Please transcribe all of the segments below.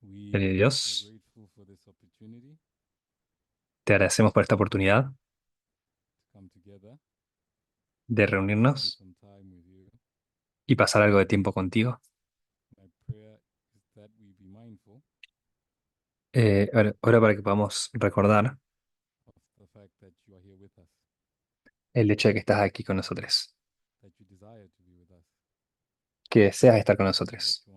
Querido Dios, te agradecemos por esta oportunidad de reunirnos y pasar algo de tiempo contigo. Ahora para que podamos recordar el hecho de que estás aquí con nosotros, que deseas estar con nosotros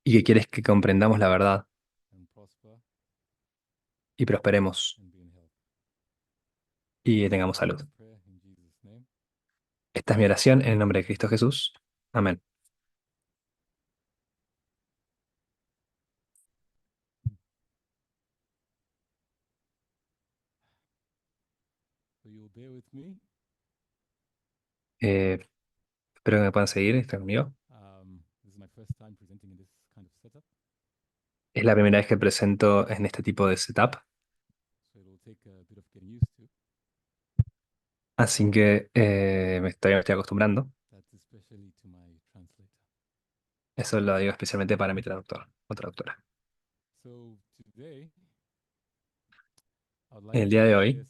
y que quieres que comprendamos la verdad y prosperemos y que tengamos salud. Esta es mi oración en el nombre de Cristo Jesús. Amén. Eh, Espero que me puedan seguir, están conmigo. Es la primera vez que presento en este tipo de setup, así que me estoy acostumbrando. Eso lo digo especialmente para mi traductor o traductora. En el día de hoy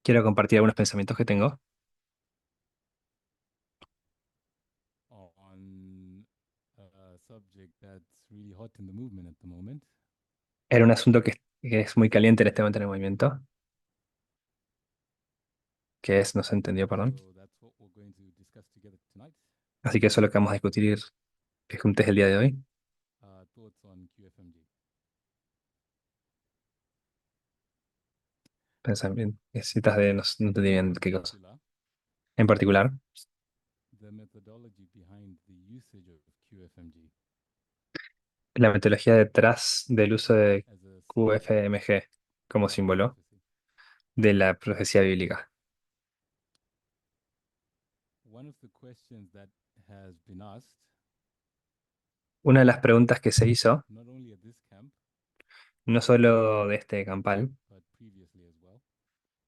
quiero compartir algunos pensamientos que tengo. Era un asunto que es muy caliente en este momento en el movimiento, que es, no se entendió, perdón. Así que eso es lo que vamos a discutir juntos el día de hoy. Pensamientos, citas de, no, no entendí bien qué cosa. En particular, la metodología detrás del uso de QFMG como símbolo de la profecía bíblica. Una de las preguntas que se hizo, no solo de este campal,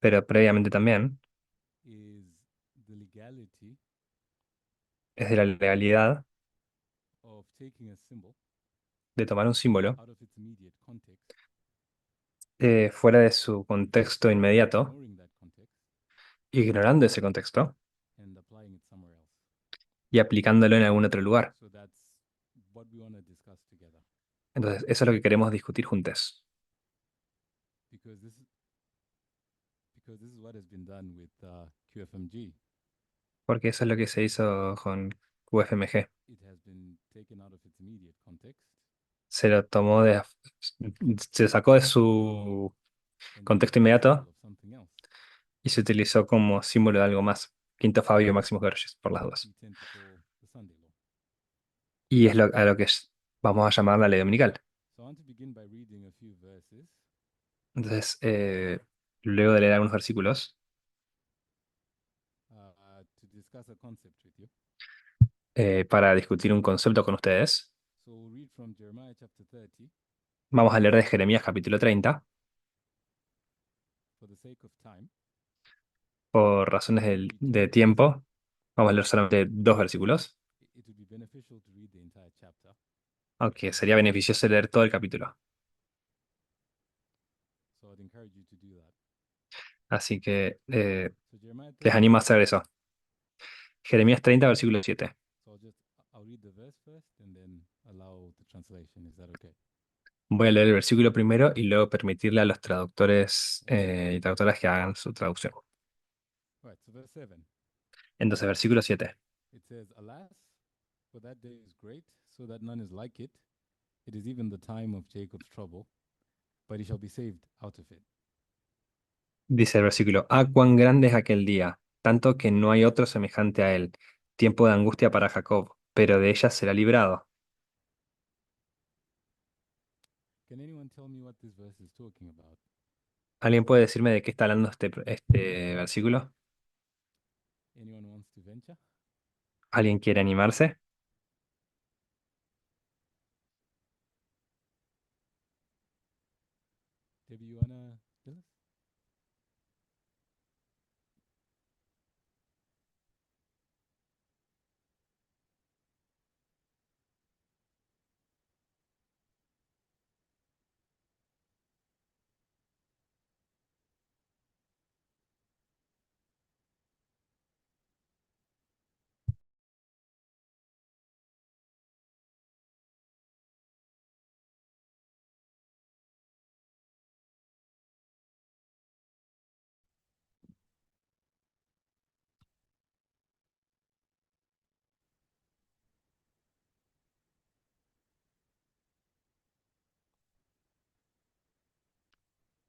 pero previamente también, es de la legalidad de tomar un símbolo fuera de su contexto inmediato, ignorando ese contexto y aplicándolo en algún otro lugar. Entonces, eso es lo que queremos discutir juntos, porque eso es lo que se hizo con QFMG. Se lo tomó de, se sacó de su contexto inmediato y se utilizó como símbolo de algo más. Quinto Fabio Máximo Gorgias, por las dudas. Y es a lo que vamos a llamar la ley dominical. Entonces, luego de leer algunos versículos, para discutir un concepto con ustedes, vamos a leer de Jeremías capítulo 30. Por razones de tiempo, vamos a leer solamente dos versículos, aunque sería beneficioso leer todo el capítulo. Así que les animo a hacer eso. Jeremías 30, versículo 7. Voy a leer el versículo primero y luego permitirle a los traductores y traductoras que hagan su traducción. Entonces, versículo 7. Dice el versículo, ah, cuán grande es aquel día, tanto que no hay otro semejante a él, tiempo de angustia para Jacob, pero de ella será librado. ¿Alguien puede decirme de qué está hablando este versículo? ¿Alguien quiere animarse?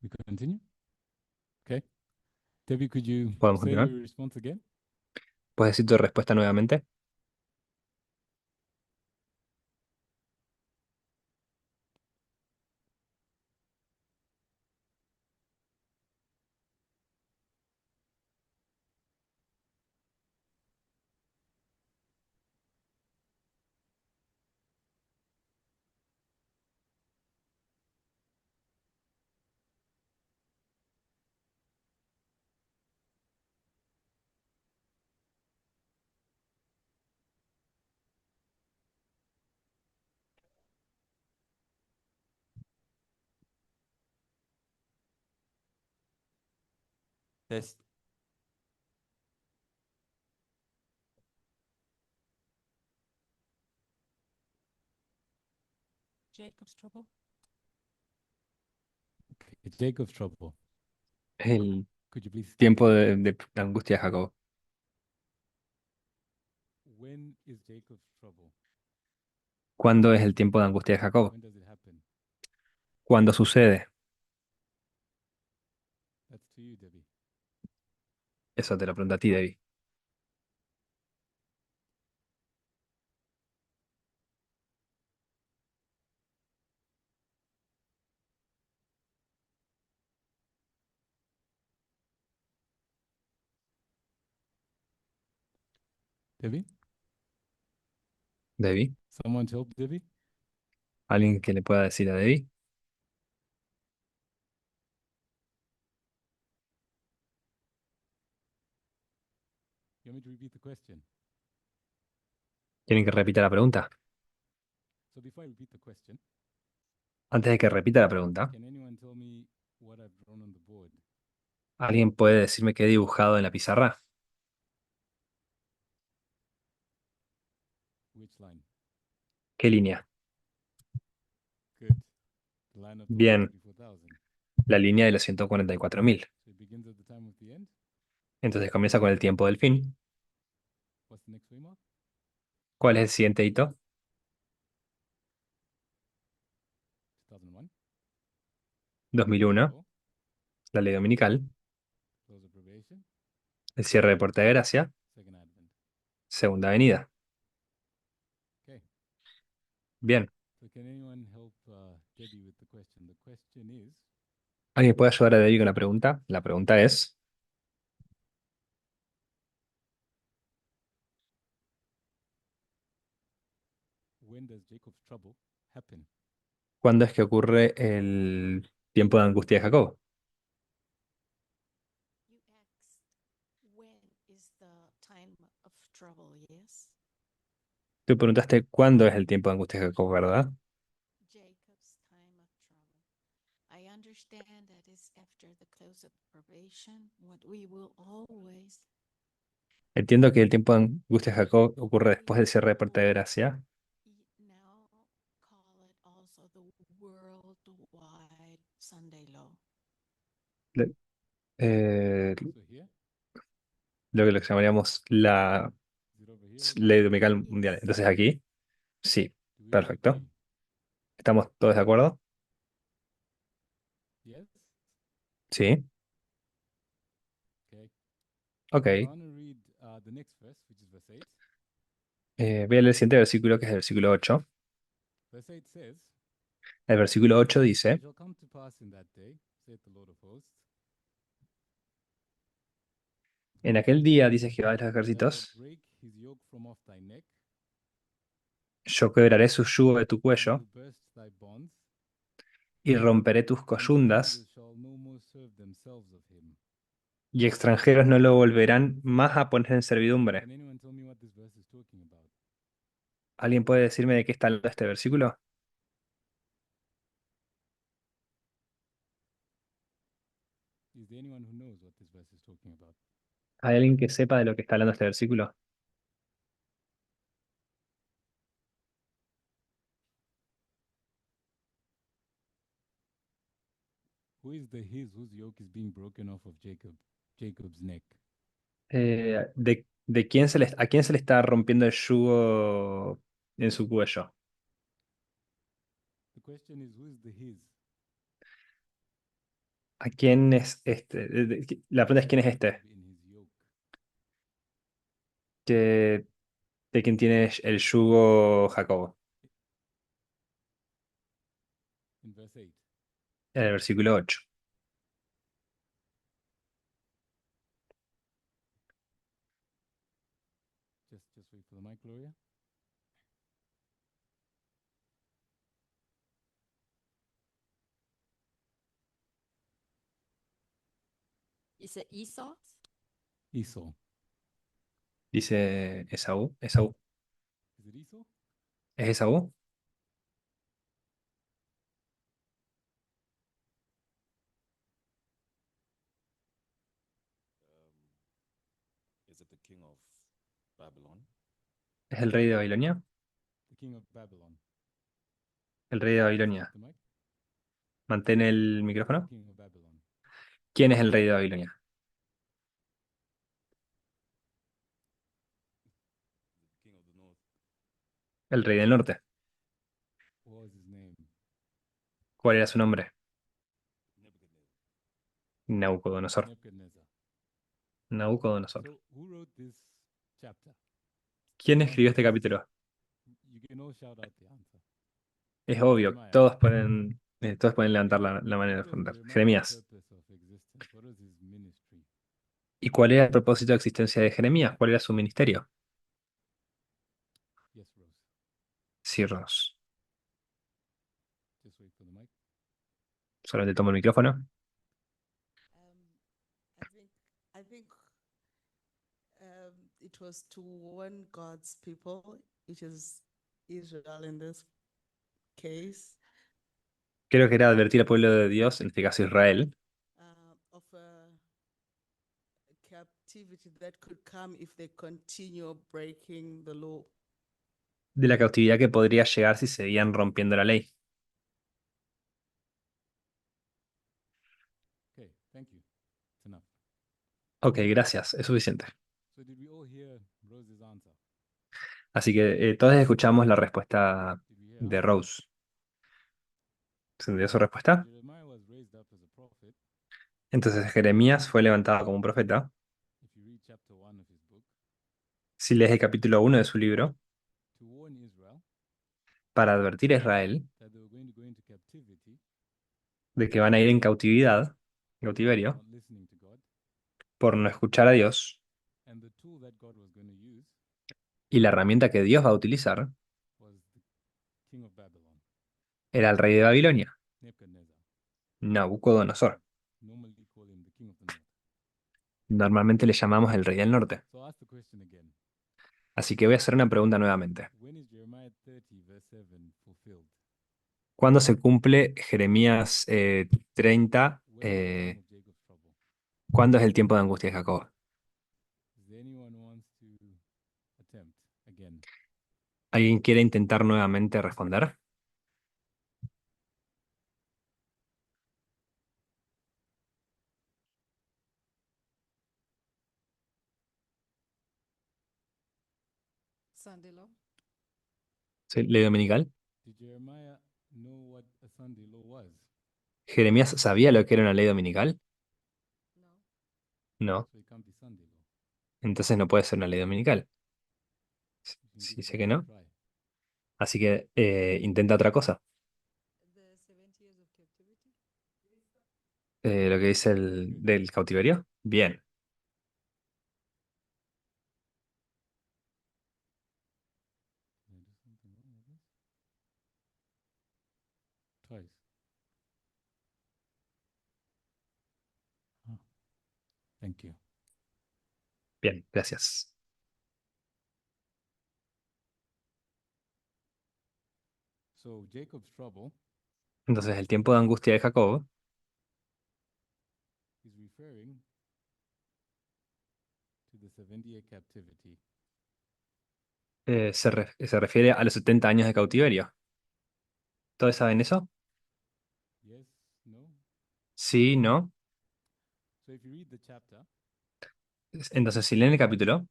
We continue? Okay. Debbie, could you ¿Podemos say continuar? your response again? ¿Puedes decir tu respuesta nuevamente? Test. Jacob's trouble? Okay, Jacob's trouble. El Could you please state tiempo it? de angustia de Jacob. When is Jacob's trouble? ¿Cuándo es el tiempo de angustia de Jacob? When does it happen? ¿Cuándo sucede? That's to you, Debbie. Eso te lo pregunto a ti, David. Debbie? David. Someone to help Debbie? ¿Alguien que le pueda decir a David? You want me to repeat the question? ¿Quieren que repita la pregunta? So before I repeat the question, Antes de que repita la pregunta, can anyone tell me what I've drawn on the board? ¿alguien puede decirme qué he dibujado en la pizarra? Which line? ¿Qué línea? Good. The line of the Bien, 134,000. la línea de los 144.000. So it begins at the time of the end. Entonces comienza con el tiempo del fin. What's the next waymark? ¿Cuál es el siguiente hito? 2001. 2001, 2004. la ley dominical, Close of probation. el cierre de Puerta de Gracia, Second advent. segunda venida. Okay. Bien, So can anyone help Debbie with the question? The question is, ¿alguien puede ayudar a David con la pregunta? La pregunta es, when does Jacob's trouble happen? ¿cuándo es que ocurre el tiempo de angustia de Jacob? You asked when is the time of trouble, yes? Tú preguntaste cuándo es el tiempo de angustia de Jacob, ¿verdad? Jacob's time of trouble. I understand that is after the close of probation, what we will always Entiendo que el tiempo de angustia de Jacob ocurre después del cierre de Puerta de Gracia. now call it also the worldwide Sunday law. Le- eh, So here, lo que llamaríamos la is it over here the ley worldwide? dominical mundial. Yes. Entonces aquí, sí, Do we all perfecto. agree? ¿Estamos todos de acuerdo? Yes? Sí, Okay. ok. So I want to read the next verse, which is verse 8. Voy a leer el siguiente versículo, que es el versículo 8. Verse 8 says, El versículo 8 It dice, shall come to pass in that day, saith the Lord of hosts, en aquel día, dice Jehová de los that I will ejércitos, break his yoke from off thy neck, yo quebraré su yugo de tu and cuello will burst thy bonds, y romperé tus and strangers coyundas, shall no more serve themselves of him. y extranjeros no lo volverán más a poner en servidumbre. Can anyone tell me what this verse is talking about? ¿Alguien puede decirme de qué está hablando este versículo? Is there anyone who knows what this verse is talking about? ¿Hay alguien que sepa de lo que está hablando este versículo? Who is the his whose yoke is being broken off of Jacob's neck? De quién a quién se le está rompiendo el yugo en su cuello? The question is, who is the his? ¿A quién es este? La pregunta es quién es este, in his yoke. que, de quién tiene el yugo Jacobo, In verse 8. en el versículo 8. Just wait for the mic, Gloria. Is it Esau? Esau. Dice Esaú. Esaú. Is it Esau? ¿Es Esaú? Is it the king of Babylon? ¿Es el rey de Babilonia? The king of Babylon. El rey de Just Babilonia. the mic. Mantén el The micrófono. king of Babylon. ¿Quién es el rey de Babilonia? Is it the king of the north? El rey del norte. What was his name? ¿Cuál era su nombre? Nebuchadnezzar. Nabucodonosor. Nebuchadnezzar. Nabucodonosor. So who wrote this chapter? ¿Quién escribió este capítulo? You can all shout out the answer. Es obvio, Jeremiah. todos pueden levantar la manera de What was responder. Jeremiah's Jeremías. purpose of existence? What was his ministry? ¿Y cuál era el propósito de existencia de Jeremías? ¿Cuál era su ministerio? Yes, Rose. Sí, Ross. Just wait for the mic. Solamente tomo el micrófono. I think it was to warn God's people, which is Israel in this case, Creo que era advertir al pueblo de Dios, en este caso Israel, of a captivity that could come if they continue breaking the law. de la cautividad que podría llegar si seguían rompiendo la ley. Okay, thank you. It's enough. Ok, gracias, es suficiente. So did we all hear Rose's answer? Así que todos escuchamos la respuesta Did we hear de ours? Rose. ¿Se entendió su respuesta? Jeremiah was raised up as a prophet. Entonces Jeremías fue levantado como un profeta. If you read chapter 1 of his book, Si lees el capítulo 1 de su libro, to warn Israel para advertir a Israel that they were going to go into captivity, de que van a ir en cautividad, cautiverio, not listening to God, por no escuchar a Dios, and the tool that God was going to use y la herramienta que Dios va a utilizar was the king of Babylon, era el rey de Babilonia, Nebuchadnezzar. Nabucodonosor. Normally call him the king of the north. Normalmente le llamamos el rey del norte. So I'll ask the question again. Así que voy a hacer una pregunta nuevamente. When is Jeremiah 30, verse 7 fulfilled? ¿Cuándo se cumple Jeremías 30? When is the time of Jacob's trouble? ¿Cuándo es el tiempo de angustia de Jacob? Is there anyone who wants to attempt again? ¿Alguien quiere intentar nuevamente responder? Sunday law? ¿Sí? ¿Ley dominical? Did Jeremiah know what a Sunday law was? ¿Jeremías sabía lo que era una ley dominical? No. No, So it can't be Sunday law. entonces no puede ser una ley dominical. You can Sí, give sé it que another no. try. Así que intenta otra cosa. The 70 years of captivity? Lo que dice el del cautiverio. Bien. Did I do something wrong with this? Twice. Ah, thank you. Bien, gracias. So Jacob's trouble Entonces el tiempo de angustia de Jacob is referring to the 70-year captivity. se refiere a los 70 años de cautiverio. ¿Todos saben eso? Yes? No? Sí, no. So if you read the chapter Entonces si leen el capítulo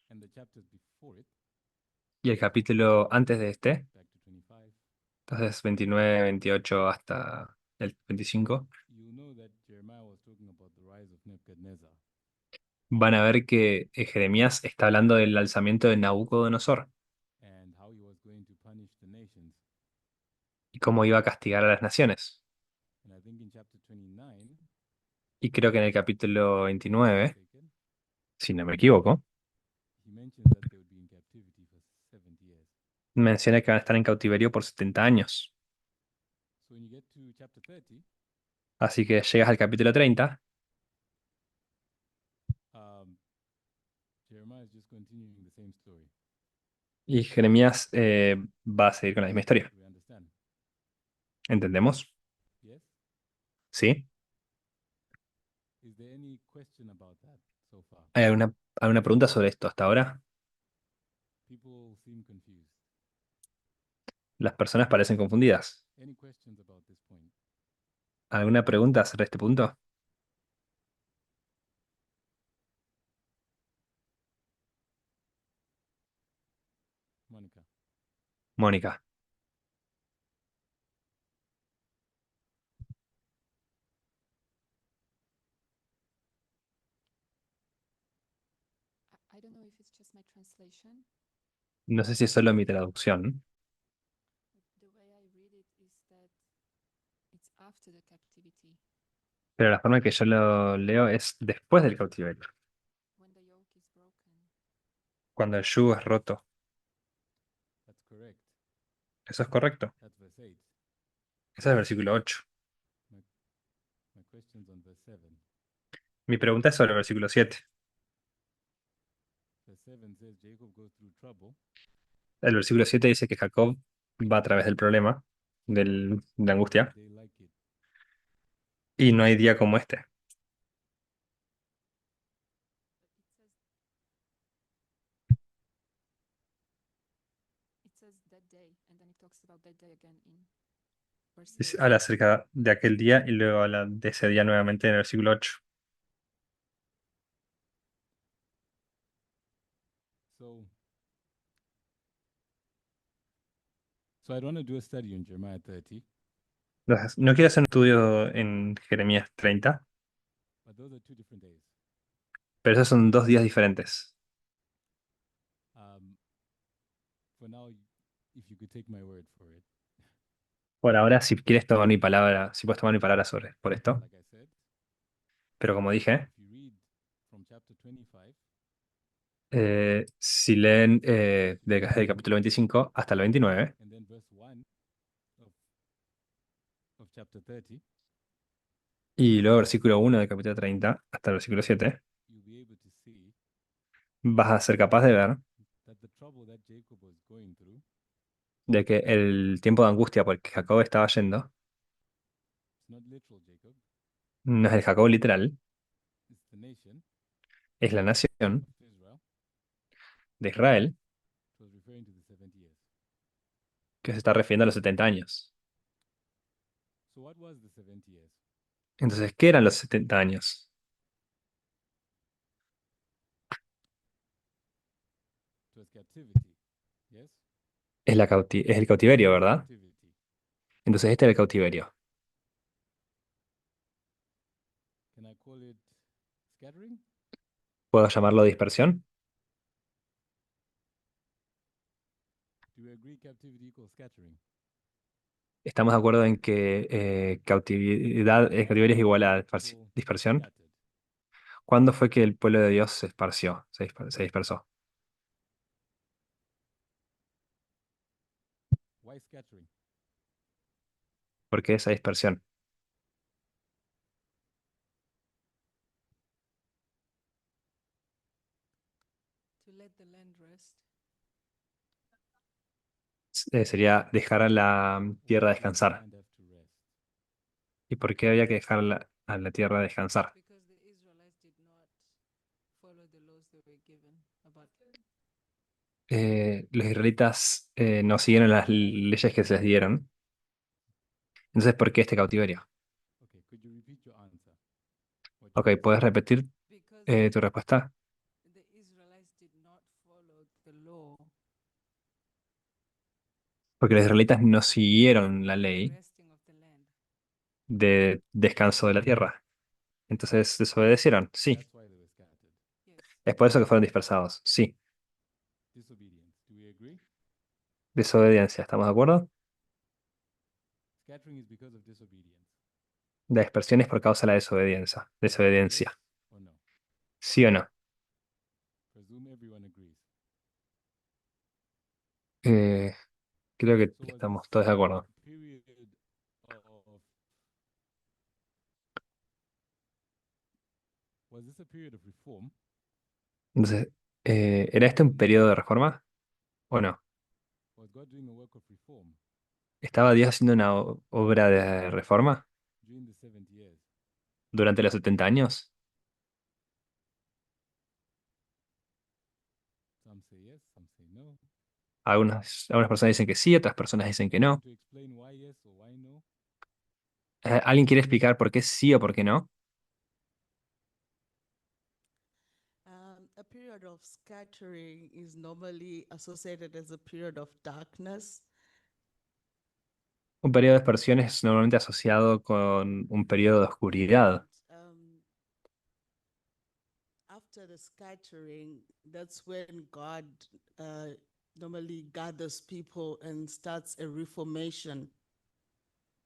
and the chapters before it, y el capítulo antes de este, back to 25, entonces 29, 28 hasta el 25, you know that Jeremiah was talking about the rise of Nebuchadnezzar van a ver que Jeremías está hablando del alzamiento de Nabucodonosor and how he was going to punish the nations. y cómo iba a castigar a las naciones. And I think in chapter 29, Y creo que en el capítulo if I'm 29, not mistaken, si no me equivoco, he mentions that they would be in captivity for 70 years. menciona que van a estar en cautiverio por 70 años. So when you get to chapter 30, Así que llegas al capítulo 30 um, Jeremiah is just continuing the same story. y Jeremías va a seguir con la misma historia. Do we understand? ¿Entendemos? Yes? ¿Sí? Is there any question about that so far? ¿Hay alguna pregunta sobre esto hasta ahora? People seem confused. Las personas parecen confundidas. Any questions about this point? ¿Alguna pregunta sobre este punto? Monica. Mónica. I don't know if it's just my translation. No sé si es solo mi traducción, The way I read it is that it's after the captivity, pero la forma que yo lo leo es después del cautiverio, when the yoke is broken. cuando el yugo es roto. That's correct. ¿Eso es correcto? That's verse 8. Ese es el versículo 8. My question's on verse 7. Mi pregunta es sobre el versículo 7. Verse 7 says Jacob goes through trouble El versículo 7 dice que Jacob va a través del problema, de la angustia, day like it. y no hay día como este. It says that day, and then it talks about that day again in verse Habla 8. acerca de aquel día y luego habla de ese día nuevamente en el versículo 8. So, so I'd want to do a study on Jeremiah 30, Entonces, no quiero hacer un estudio en Jeremías 30, but those are two different days. pero esos son 2 días diferentes. For now, if you could take my word for it, Por ahora, si quieres tomar mi palabra, si puedes tomar mi palabra por esto, like I said, pero como dije, if you read from chapter 25, si leen del capítulo 25 hasta el 29 and then verse 1 of, of chapter 30, y luego versículo 1 del capítulo 30 hasta el versículo 7, you'll be able to see vas a ser capaz de ver that the trouble that Jacob was going through de que el tiempo de angustia por el que Jacob estaba yendo is not literal Jacob, no es el Jacob literal, it's the nation es la nación of Israel. de Israel It was referring to the 70 years. que se está refiriendo a los 70 años. So, what was the 70 years? Entonces, ¿qué eran los 70 años? It was captivity. Yes? Es el cautiverio, ¿verdad? Captivity. Entonces, este era el cautiverio. Can I call it scattering? ¿Puedo llamarlo dispersión? Do you agree captivity equals scattering? ¿Estamos de acuerdo en que cautiverio es igual a People dispersión? scattered. ¿Cuándo fue que el pueblo de Dios se esparció, se dispersó? Why scattering? ¿Por qué esa dispersión? To let the land rest. Sería dejar a la tierra Why did the descansar. land have to rest? ¿Y por qué había que dejar a la tierra descansar? Because the Israelites did not follow the laws they were given about Los israelitas no siguieron las leyes que se les dieron. Entonces, ¿por qué este cautiverio? Okay, could you repeat your answer? What you Ok, answered. ¿puedes repetir because tu respuesta? the Israelites did not follow the law Porque los israelitas no siguieron la of the ley resting of the land. de descanso de la tierra. Entonces desobedecieron, sí. That's why they were scattered. Yes. Es por eso que fueron dispersados, sí. Disobedience. Do we agree? Desobediencia, ¿estamos de acuerdo? Scattering is because of disobedience. La dispersión es por causa de la desobediencia. Desobediencia, Or no? ¿sí o no? Presume everyone agrees. Eh, Creo que So was estamos this todos de acuerdo. a period of was this a period of reform? Entonces, ¿era este un periodo de reforma o no? Was God doing a work of reform ¿Estaba Dios haciendo una obra de reforma during the 70 years? durante los 70 años? Some say yes, some say no. Algunas personas dicen que sí, otras personas dicen que no. To explain why yes or why no? ¿Alguien quiere explicar por qué sí o por qué no? A period of scattering is normally associated as a period of darkness. Un periodo de dispersión es normalmente asociado con un periodo de oscuridad. After the scattering, that's when God normally gathers people and starts a reformation.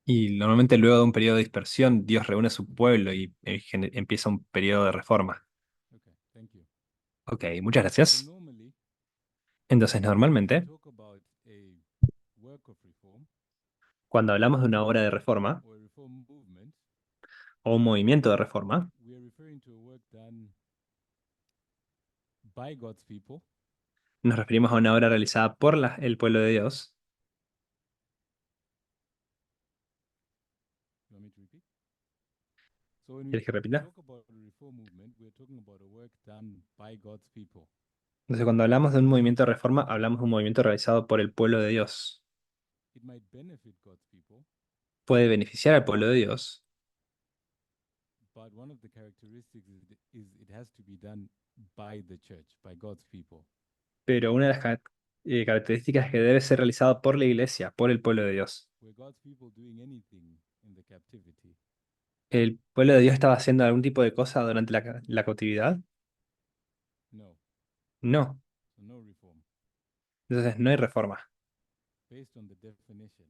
Y normalmente luego de un periodo de dispersión, Dios reúne a su pueblo y empieza un periodo de reforma. Okay, thank you. Ok, muchas So gracias. normally, Entonces, when we normalmente, talk about a work of reform cuando hablamos de una obra de reforma or a reform movement, o un movimiento de reforma, we are referring to a work done by God's people nos referimos a una obra realizada por el pueblo de Dios. You want me to repeat? So when we ¿Quieres que repita? talk about a reform movement, we're talking about a work done by God's people. Entonces, cuando hablamos de un movimiento de reforma, hablamos de un movimiento realizado por el pueblo de Dios. It might benefit God's people, Puede beneficiar al pueblo de Dios, but one of the characteristics is it has to be done by the church, by God's people. pero una de las características es que debe ser realizado por la iglesia, por el pueblo de Dios. Were God's people doing anything in the captivity? ¿El pueblo de Dios estaba haciendo algún tipo de cosa durante la cautividad? No. No. So no reform. Entonces no hay reforma. Based on the definition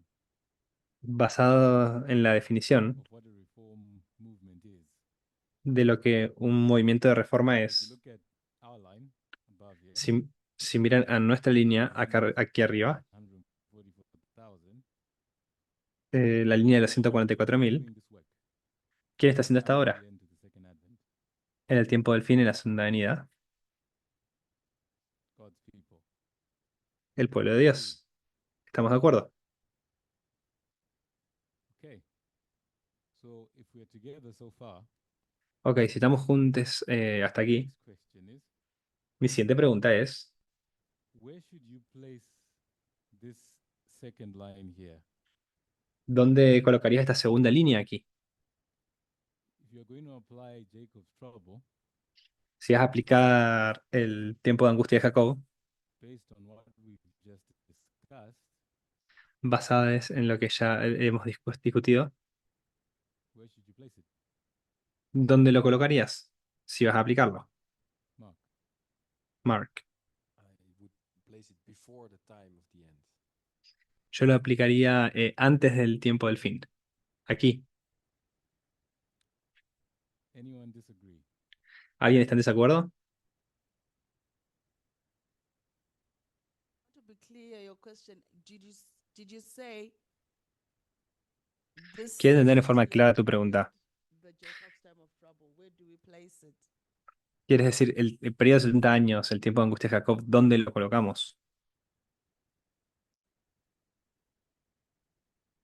Basado en la definición of what a reform movement is. de lo que un movimiento de reforma If you es, look at our line above here, si miran a nuestra línea aquí arriba, 144,000, la línea de los who's 144.000, doing this work? ¿quién está haciendo esta Now at obra? the end of the second advent, En el tiempo del fin, en la segunda venida, God's people. el pueblo de Dios. ¿Estamos de acuerdo? Okay. So if we're together so far, Ok, si estamos juntos hasta aquí, next question is, mi siguiente pregunta es, where should you place this second line here? ¿dónde colocarías esta segunda línea aquí? If you're going to apply Jacob's trouble Si vas a aplicar el tiempo de angustia de Jacob, based on what we've just discussed, basadas en lo que ya hemos discutido, where should you place it? ¿dónde lo colocarías? Si vas a aplicarlo, Mark. Mark. I would place it before the time of the end. Yo lo aplicaría antes del tiempo del fin. Aquí. Anyone disagree? ¿Alguien está en desacuerdo? To be clear, your question, did you say this Quiero entender en forma particular clara tu pregunta. period, the Jacob's time of trouble, where do we place it? ¿Quieres decir el periodo de 70 años, el tiempo de angustia de Jacob, dónde lo colocamos?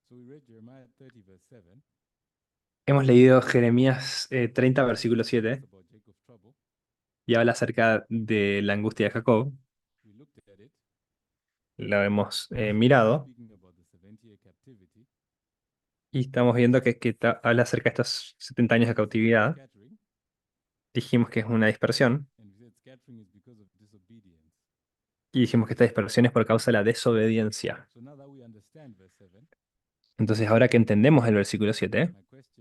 So we read Jeremiah 30, verse 7. Hemos leído Jeremías 30, versículo 7, Talks about Jacob's trouble. y habla acerca de la angustia de Jacob. We looked at it. Lo hemos mirado Speaking about the 70-year captivity. y estamos viendo que habla acerca de estos 70 años de cautividad. Scattering. Dijimos que es una dispersión And we said scattering is because of disobedience. y dijimos que esta dispersión es por causa de la desobediencia. So now that we understand verse 7, Entonces, ahora que entendemos el versículo 7, my question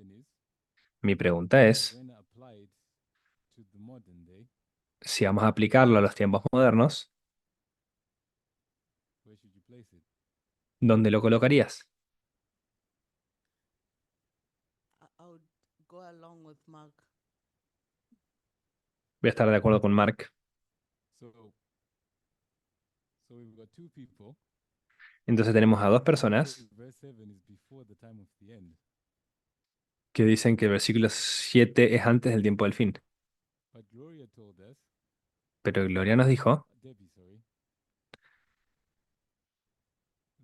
Mi pregunta If es, we're going to apply it to the modern day, si vamos a aplicarlo a los tiempos modernos, where should you place it? ¿dónde lo colocarías? I would go along with Mark. Voy a estar de acuerdo con Mark. So, so we've got two people. Entonces tenemos a dos Say personas verse 7 is before the time of the end, que dicen que el versículo 7 es antes del tiempo del fin. but Gloria told us, Pero Gloria nos dijo, Debbie, sorry,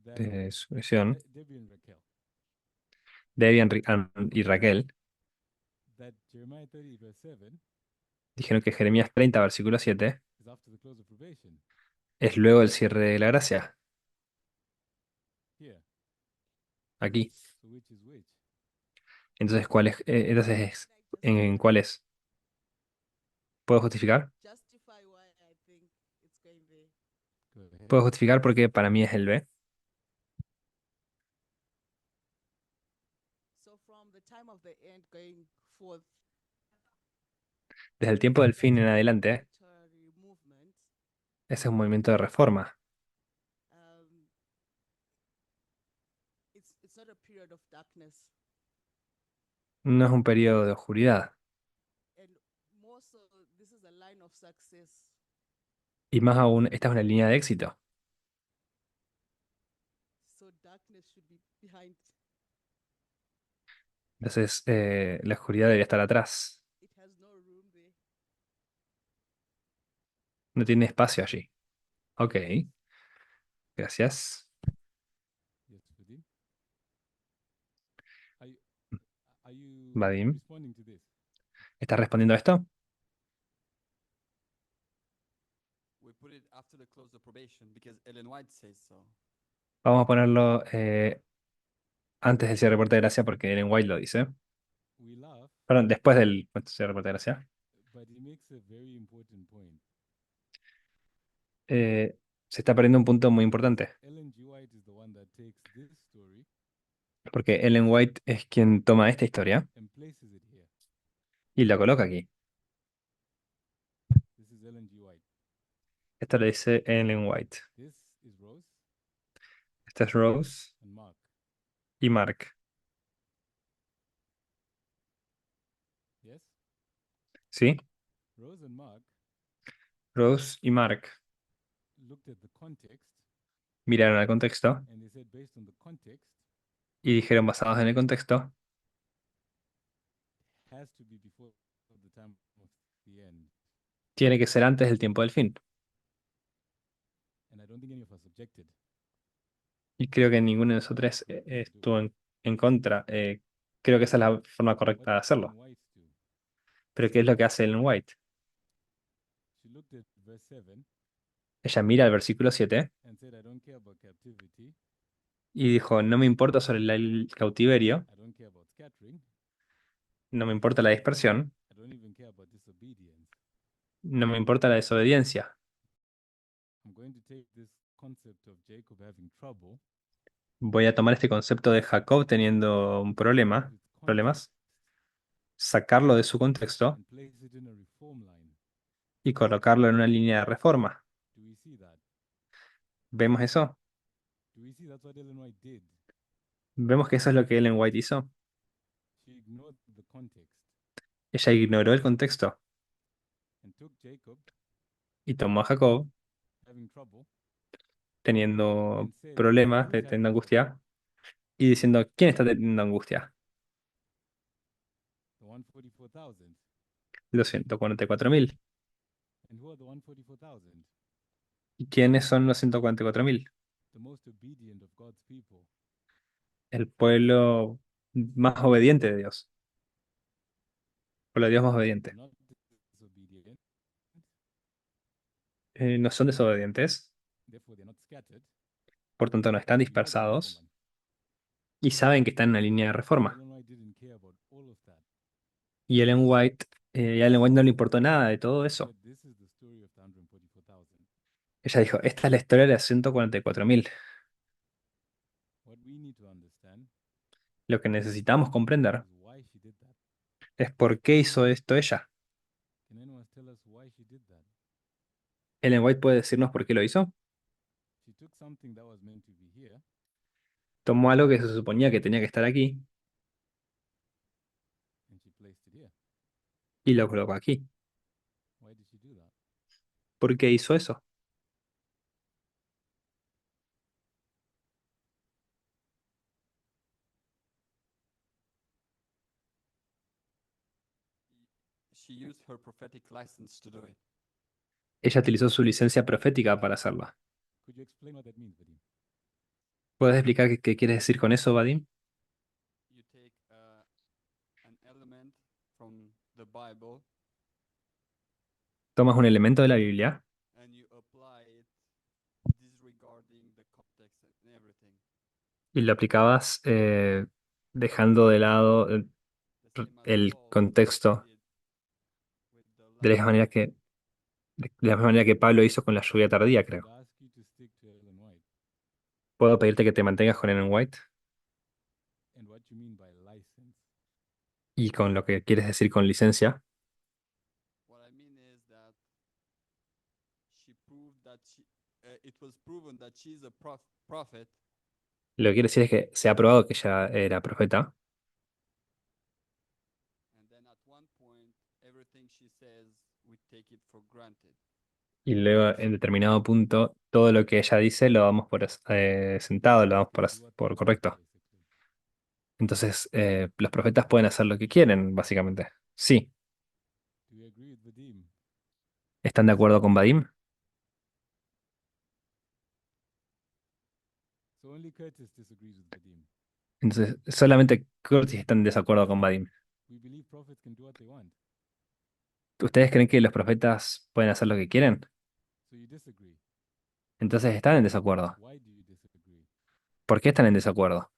that de su visión, Debbie and Raquel, Debbie y Raquel that Jeremiah 30 verse 7 dijeron que Jeremías 30, versículo 7, is after the close of probation. es luego del cierre de la gracia, Here, aquí. so which is which? Entonces, ¿en cuál es? ¿Puedo justificar? Justify why I think it's going there. Go ahead. Puedo justificar porque para mí es el B. So from the time of the end going forth, Desde el tiempo del fin en adelante, reformatory movement, ese es un movimiento de reforma. um, it's not a period of darkness. No es un periodo de oscuridad. And more so, this is a line of success. Y más aún, esta es una línea de éxito. So darkness should be behind. Entonces, la oscuridad debería estar atrás. It has no room there. No tiene espacio allí. Ok. Gracias. Yes, Vadim. Are you Vadim. responding to this? ¿Estás respondiendo a esto? We put it after the close of probation because Ellen White says so. Vamos a ponerlo antes del cierre de puerta de gracia porque Ellen White lo dice. We laugh, Perdón, después del cierre de puerta de gracia. but he makes a very important point. Se está perdiendo un punto muy importante. Ellen G. White is the one that takes this story Porque Ellen White es quien toma esta historia and places it here. y la coloca aquí. This is Ellen G. White. Esto lo dice Ellen White. This is Rose Esta es Rose and Mark. y Mark. Yes? ¿Sí? Rose and Mark Rose y Mark looked at the context miraron al contexto and they said, based on the context, y dijeron, basados en el contexto, has to be before the time of the end. tiene que ser antes del tiempo del fin. And I don't think any of us objected. Y creo que ninguno de nosotros estuvo en contra. Creo que esa es la forma correcta de What did hacerlo. Ellen White do? Pero ¿qué es lo que hace Ellen White? She looked at verse 7 Ella mira el versículo 7 and said, I don't care about captivity. y dijo, no me importa sobre el cautiverio, I don't care about scattering. no me importa la dispersión, I don't even care about disobedience. no me importa la desobediencia. I'm going to take this concept of Jacob having trouble, Voy a tomar este concepto de Jacob teniendo un problema, its context, problemas, sacarlo de su contexto and place it in a reform line. y colocarlo en una línea de reforma. Do we see that? ¿Vemos eso? Do we see that's what Ellen White did? Vemos que eso es lo que Ellen White hizo. She ignored the context Ella ignoró el contexto and took Jacob y tomó a Jacob having trouble teniendo and said, problemas, "Who's having teniendo trouble? angustia, y diciendo, ¿quién está teniendo angustia? The 144,000. Los 144.000. And who are the 144,000? ¿Y quiénes son los 144.000? The most obedient of God's people. El pueblo más obediente de Dios. El pueblo de Dios más obediente. Not disobedient, No son desobedientes, therefore they're not scattered. por tanto no están They know the reform dispersados line. y saben que están en una línea de reforma. Ellen White didn't care about all of that. Y a Ellen White no le importó nada de todo eso. Said, this is the story of the 144,000. Ella dijo, esta es la historia de los 144.000. What we need to understand Lo que necesitamos comprender is why she did that. es por qué hizo esto ella. Can anyone tell us why she did that? Ellen White puede decirnos por qué lo hizo. She took something that was meant to be here Tomó algo que se suponía que tenía que estar aquí and she placed it here. y lo colocó aquí. Why did she do that? ¿Por qué hizo eso? She used her prophetic license to do it. Ella utilizó su licencia profética para hacerlo. Could you explain what that means, Vadim? ¿Puedes explicar qué quieres decir con eso, Vadim? You take an element from the Bible Tomas un elemento de la Biblia and you apply it disregarding the context and everything. y lo aplicabas dejando de lado The same as el Paul contexto did with the de la misma manera lightning. de la misma manera que Pablo hizo con la lluvia tardía, I would creo. ask you to stick to Ellen White. ¿Puedo pedirte que te mantengas con Ellen White And what you mean by license? y con lo que quieres decir con licencia? What I mean is that she proved that it was proven that she's a prophet, Lo que quiere decir es que se ha probado que ella era profeta and then at one point, everything she says, we take it for granted. y luego en determinado punto todo lo que ella dice lo damos por sentado, lo damos They do what por they want, correcto. basically. Entonces, los profetas pueden hacer lo que quieren, básicamente. Sí. Do you agree with Vadim? ¿Están de acuerdo con Vadim? So only Curtis disagrees with Vadim. Entonces, solamente Curtis está en desacuerdo con Vadim. We believe prophets can do what they want. ¿Ustedes creen que los profetas pueden hacer lo que quieren? So you disagree. Entonces están en desacuerdo. Why do you disagree? ¿Por qué están en desacuerdo?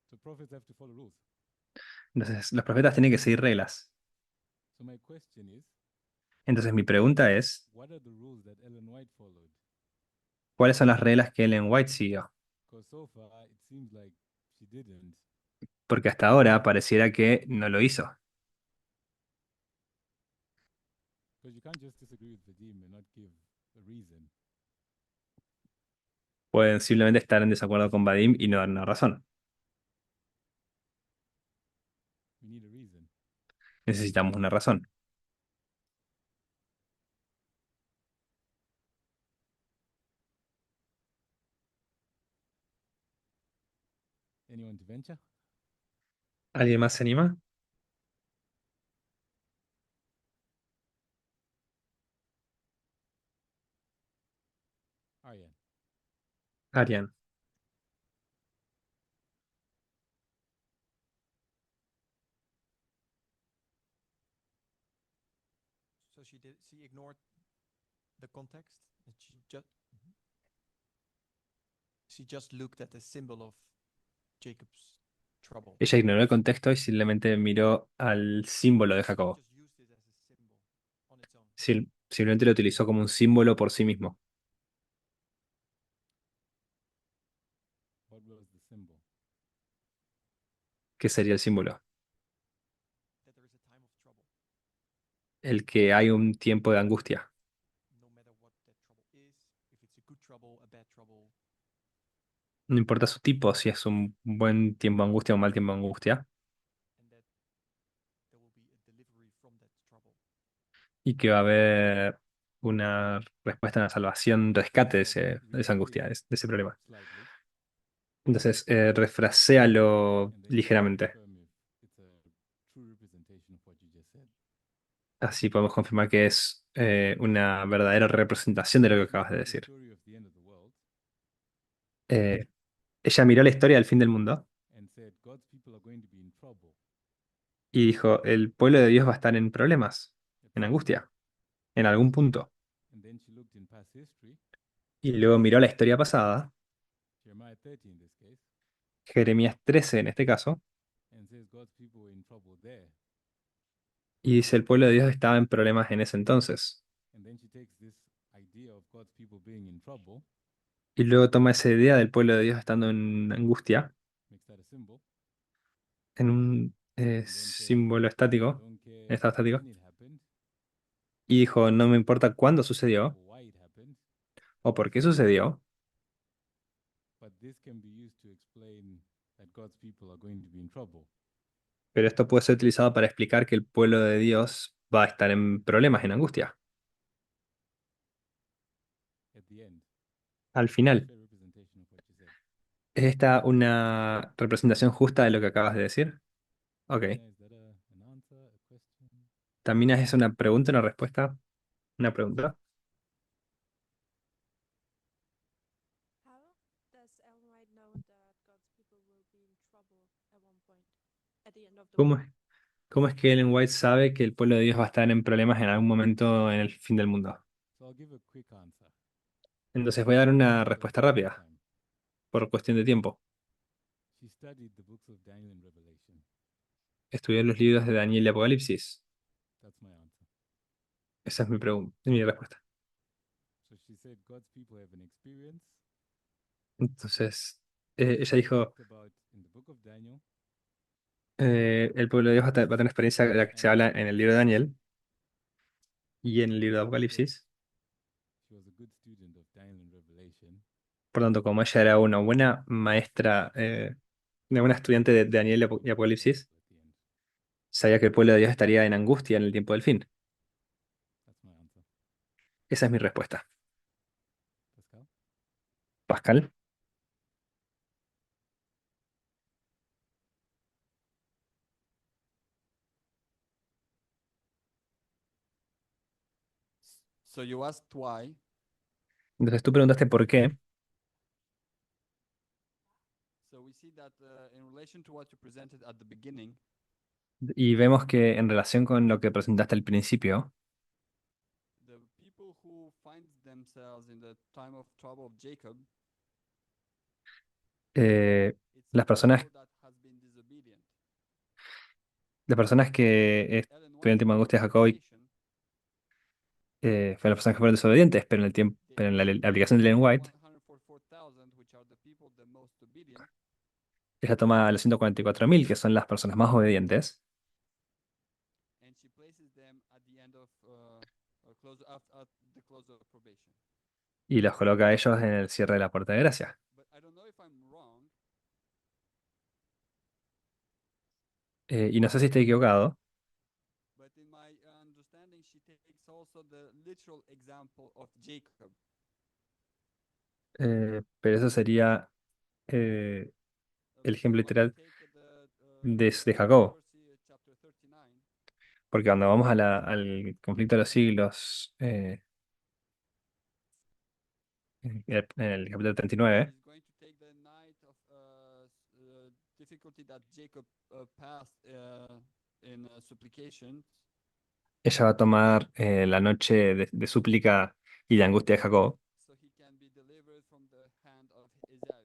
So prophets have to follow rules. Entonces, los profetas tienen que seguir reglas. So my question is, Entonces, mi pregunta es, what are the rules that Ellen White followed? ¿cuáles son las reglas que Ellen White siguió? Because so far it seems like she didn't. Porque hasta ahora pareciera que no lo hizo. Because you can't just disagree with Vadim and not give a reason. Pueden simplemente estar en desacuerdo con Vadim y no dar una razón. We need a reason. Necesitamos una razón. Anyone to venture? ¿Alguien más se anima? Aryan. Arian. So she ignored the context and she just looked at the symbol of Jacob's trouble. Ella ignoró el contexto y simplemente miró al símbolo de Jacobo. Just used it as a symbol on its own. Simplemente lo utilizó como un símbolo por sí mismo. What was the symbol? ¿Qué sería el símbolo? That there is a time of trouble, El que hay un tiempo de angustia. no matter what that trouble is, if it's a good trouble, a bad trouble, No importa su tipo, si es un buen tiempo de angustia o un mal tiempo de angustia. and that there will be a delivery from that trouble. Y que va a haber una respuesta, una salvación, un rescate de esa angustia, de ese problema. Slightly. Entonces, refraséalo And then you can ligeramente. confirm if it's a true representation of what you just said. Así podemos confirmar que es una verdadera representación de lo que She acabas de looked at the decir. story of the end of the world Eh, ella miró la historia del fin del mundo and said, God's people are going to be in trouble. y dijo, el pueblo de Dios va a estar en problemas, at en some angustia, point." en algún punto. And then she looked in past history, Y luego miró la historia pasada, Jeremiah 30 in this case, Jeremías 13 en este caso, and says God's people were in trouble there. y dice, el pueblo de Dios estaba en problemas en ese entonces. And then she takes this idea of God's people being in trouble Y luego toma esa idea del pueblo de Dios estando en angustia, makes that a symbol, en un símbolo estático, don't care en estado estático, when it happened y dijo, no me importa cuándo sucedió or why it happened, o por qué sucedió, but this can be used to explain that God's people are going to be in trouble. pero esto puede ser utilizado para explicar que el pueblo de Dios va a estar en problemas, en angustia, At the end, al final. fair representation of what you said. ¿Es esta una representación justa de lo que acabas de decir? Ok. Tina, is that an answer, a question? ¿También es una pregunta, una respuesta? Una pregunta. How does Ellen White know that God's people will be in trouble at one point, at the end of the ¿Cómo world? es, cómo es que Ellen White sabe que el pueblo de Dios va a estar en problemas en algún momento en el fin del mundo? So I'll give a quick answer. Entonces voy a dar una Because of respuesta time. rápida, por cuestión de tiempo. She studied the books of Daniel and Revelation. Estudié los libros de Daniel y Apocalipsis. That's my answer. Esa es mi pregunta, mi respuesta. So she said God's people have an experience Entonces, ella dijo, talked about in the book of Daniel el pueblo de Dios va a tener experiencia de la que se habla en el libro de Daniel y en el libro de Apocalipsis. she was a good student of Daniel and Revelation. Por tanto, como ella era una buena maestra, una buena estudiante de Daniel y Apocalipsis, At the end. sabía que el pueblo de Dios estaría en angustia en el tiempo del fin. That's my answer. Esa es mi respuesta. Pascal? Pascal, So you asked why. entonces tú preguntaste por qué, So we see that in relation to what you presented at the beginning, y vemos que en relación con lo que presentaste al principio, the people who find themselves in the time of trouble of Jacob, it's las the personas, people that has been disobedient. las personas que Ellen estuvieron en el White's tiempo de angustia de Jacob, interpretation, fueron las personas que fueron desobedientes, pero en el tiempo, the pero en la aplicación de Ellen White, 144,000, which are the people the most obedient, ella toma a los 144.000, que son las personas más obedientes, and she places them at the end of at the close of probation. y los coloca a ellos en el cierre de la puerta de gracia. But I don't know if I'm wrong. Y no sé si estoy equivocado, But in my understanding, she takes also the literal example of Jacob. pero eso sería el ejemplo When we literal take de Jacob. Controversy, chapter 39, Porque cuando vamos al conflicto de los siglos, en el capítulo 39, she's going to take the night of difficulty that Jacob passed in supplication, ella va a tomar la noche de súplica y de angustia de Jacob. so he can be delivered from the hand of Esau.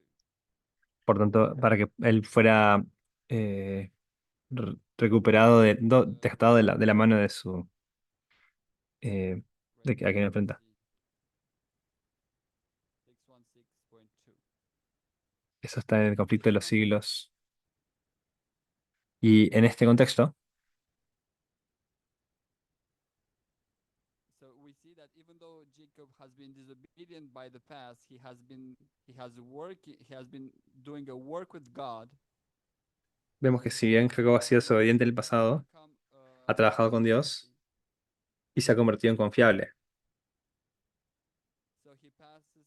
Por tanto, para que él fuera recuperado, dejado de la mano de su eh, de a quien enfrenta. 616.2. Eso está en el conflicto de los siglos. Y en este contexto, So we see that even though Jacob has been disobedient by the past, he has been doing a work with God. vemos que si bien Jacob ha sido desobediente en el pasado, Become, ha trabajado con Dios trustworthy. y se ha convertido en confiable. So he passes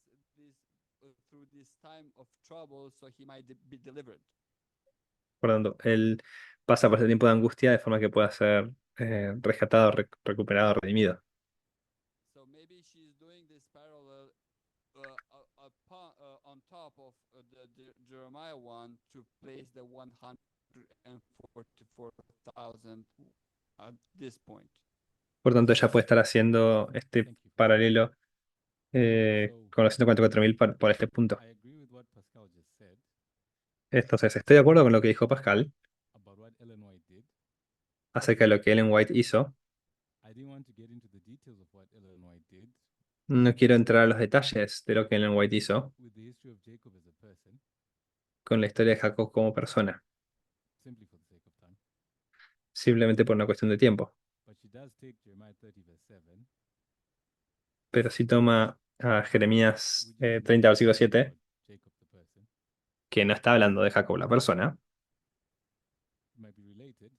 through this time of trouble, so he might be delivered. Por lo tanto, él pasa por ese tiempo de angustia de forma que pueda ser rescatado, recuperado, redimido. So maybe she's doing this parallel on top of the Jeremiah one to place the 144,000 at this point. Por tanto, ella puede estar haciendo este Thank you. paralelo con los 144.000 por este punto. I agree with what Pascal just said Entonces, estoy de acuerdo con lo que dijo Pascal about what Ellen White did. acerca de lo que Ellen White hizo. I didn't want to get into the details of what Ellen White did No quiero entrar a los detalles de lo que Ellen White hizo with the history of Jacob as a person, con la historia de Jacob como persona, simply for the sake of time. simplemente por una cuestión de tiempo. But she does take Jeremiah 30, verse 7, Pero sí toma a Jeremías which is 30, versículo not 7, about Jacob the person. que no está hablando de Jacob la persona, It might be related,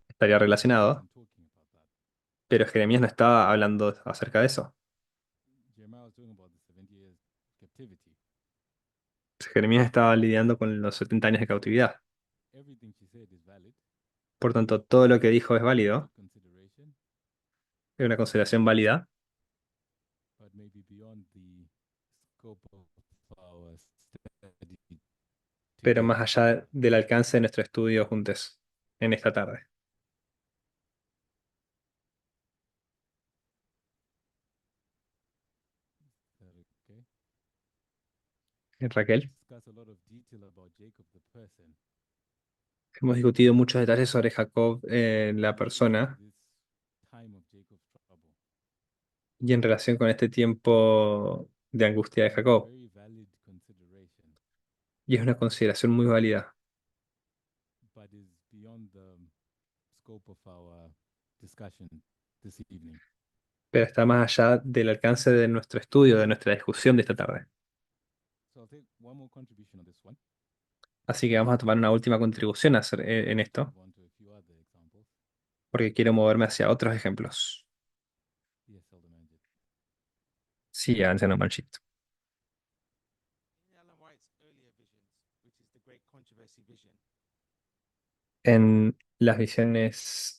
estaría but relacionado, wasn't talking about that. pero Jeremías no estaba hablando acerca de eso. Jeremiah was talking about the 70 years captivity. Jeremías estaba lidiando con los 70 años de cautividad. Everything she said is valid, Por tanto, todo lo que dijo es válido, good consideration, es una consideración válida, but maybe beyond the scope of our study pero together. más allá del alcance de nuestro estudio juntos en esta tarde. Is that okay? Raquel, Discuss a lot of detail about Jacob the person. hemos discutido muchos detalles sobre Jacob, la persona, This time of Jacob's trouble. y en relación con este tiempo de angustia de Jacob. Very valid consideration, Y es una consideración muy válida, but is beyond the scope of our discussion this evening. pero está más allá del alcance de nuestro estudio, de nuestra discusión de esta tarde. So I'll take one more contribution on this one. Así que vamos a tomar una última contribución en esto, Move on to a few other examples. porque quiero moverme hacia otros ejemplos. Yes, Elder Manjit. Sí, anciano Manchit. In Ellen White's earlier visions, which is the great controversy vision, En las visiones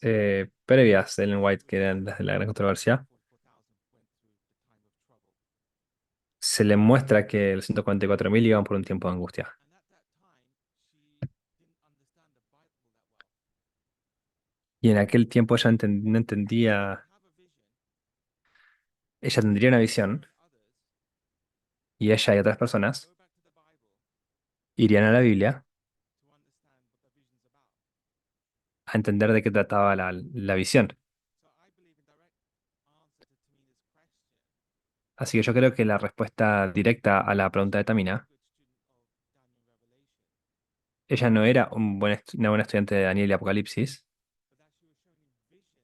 previas de Ellen White, que eran las de la gran controversia, 44,000 went through the time of trouble. se le muestra que los 144.000 iban por un tiempo de angustia. And at that time, she didn't understand the Bible that well. Y en aquel tiempo ella no entendía, Have a vision, ella tendría una visión, and others y ella y otras personas go back to the Bible irían a la Biblia to understand what the vision's about. a entender de qué trataba la visión. So I believe in direct answer to Tamina's question. Así que yo creo que la respuesta directa a la pregunta de Tamina, Good student of Daniel Revelation, ella no era una buena estudiante de Daniel y Apocalipsis, but that she was showing in vision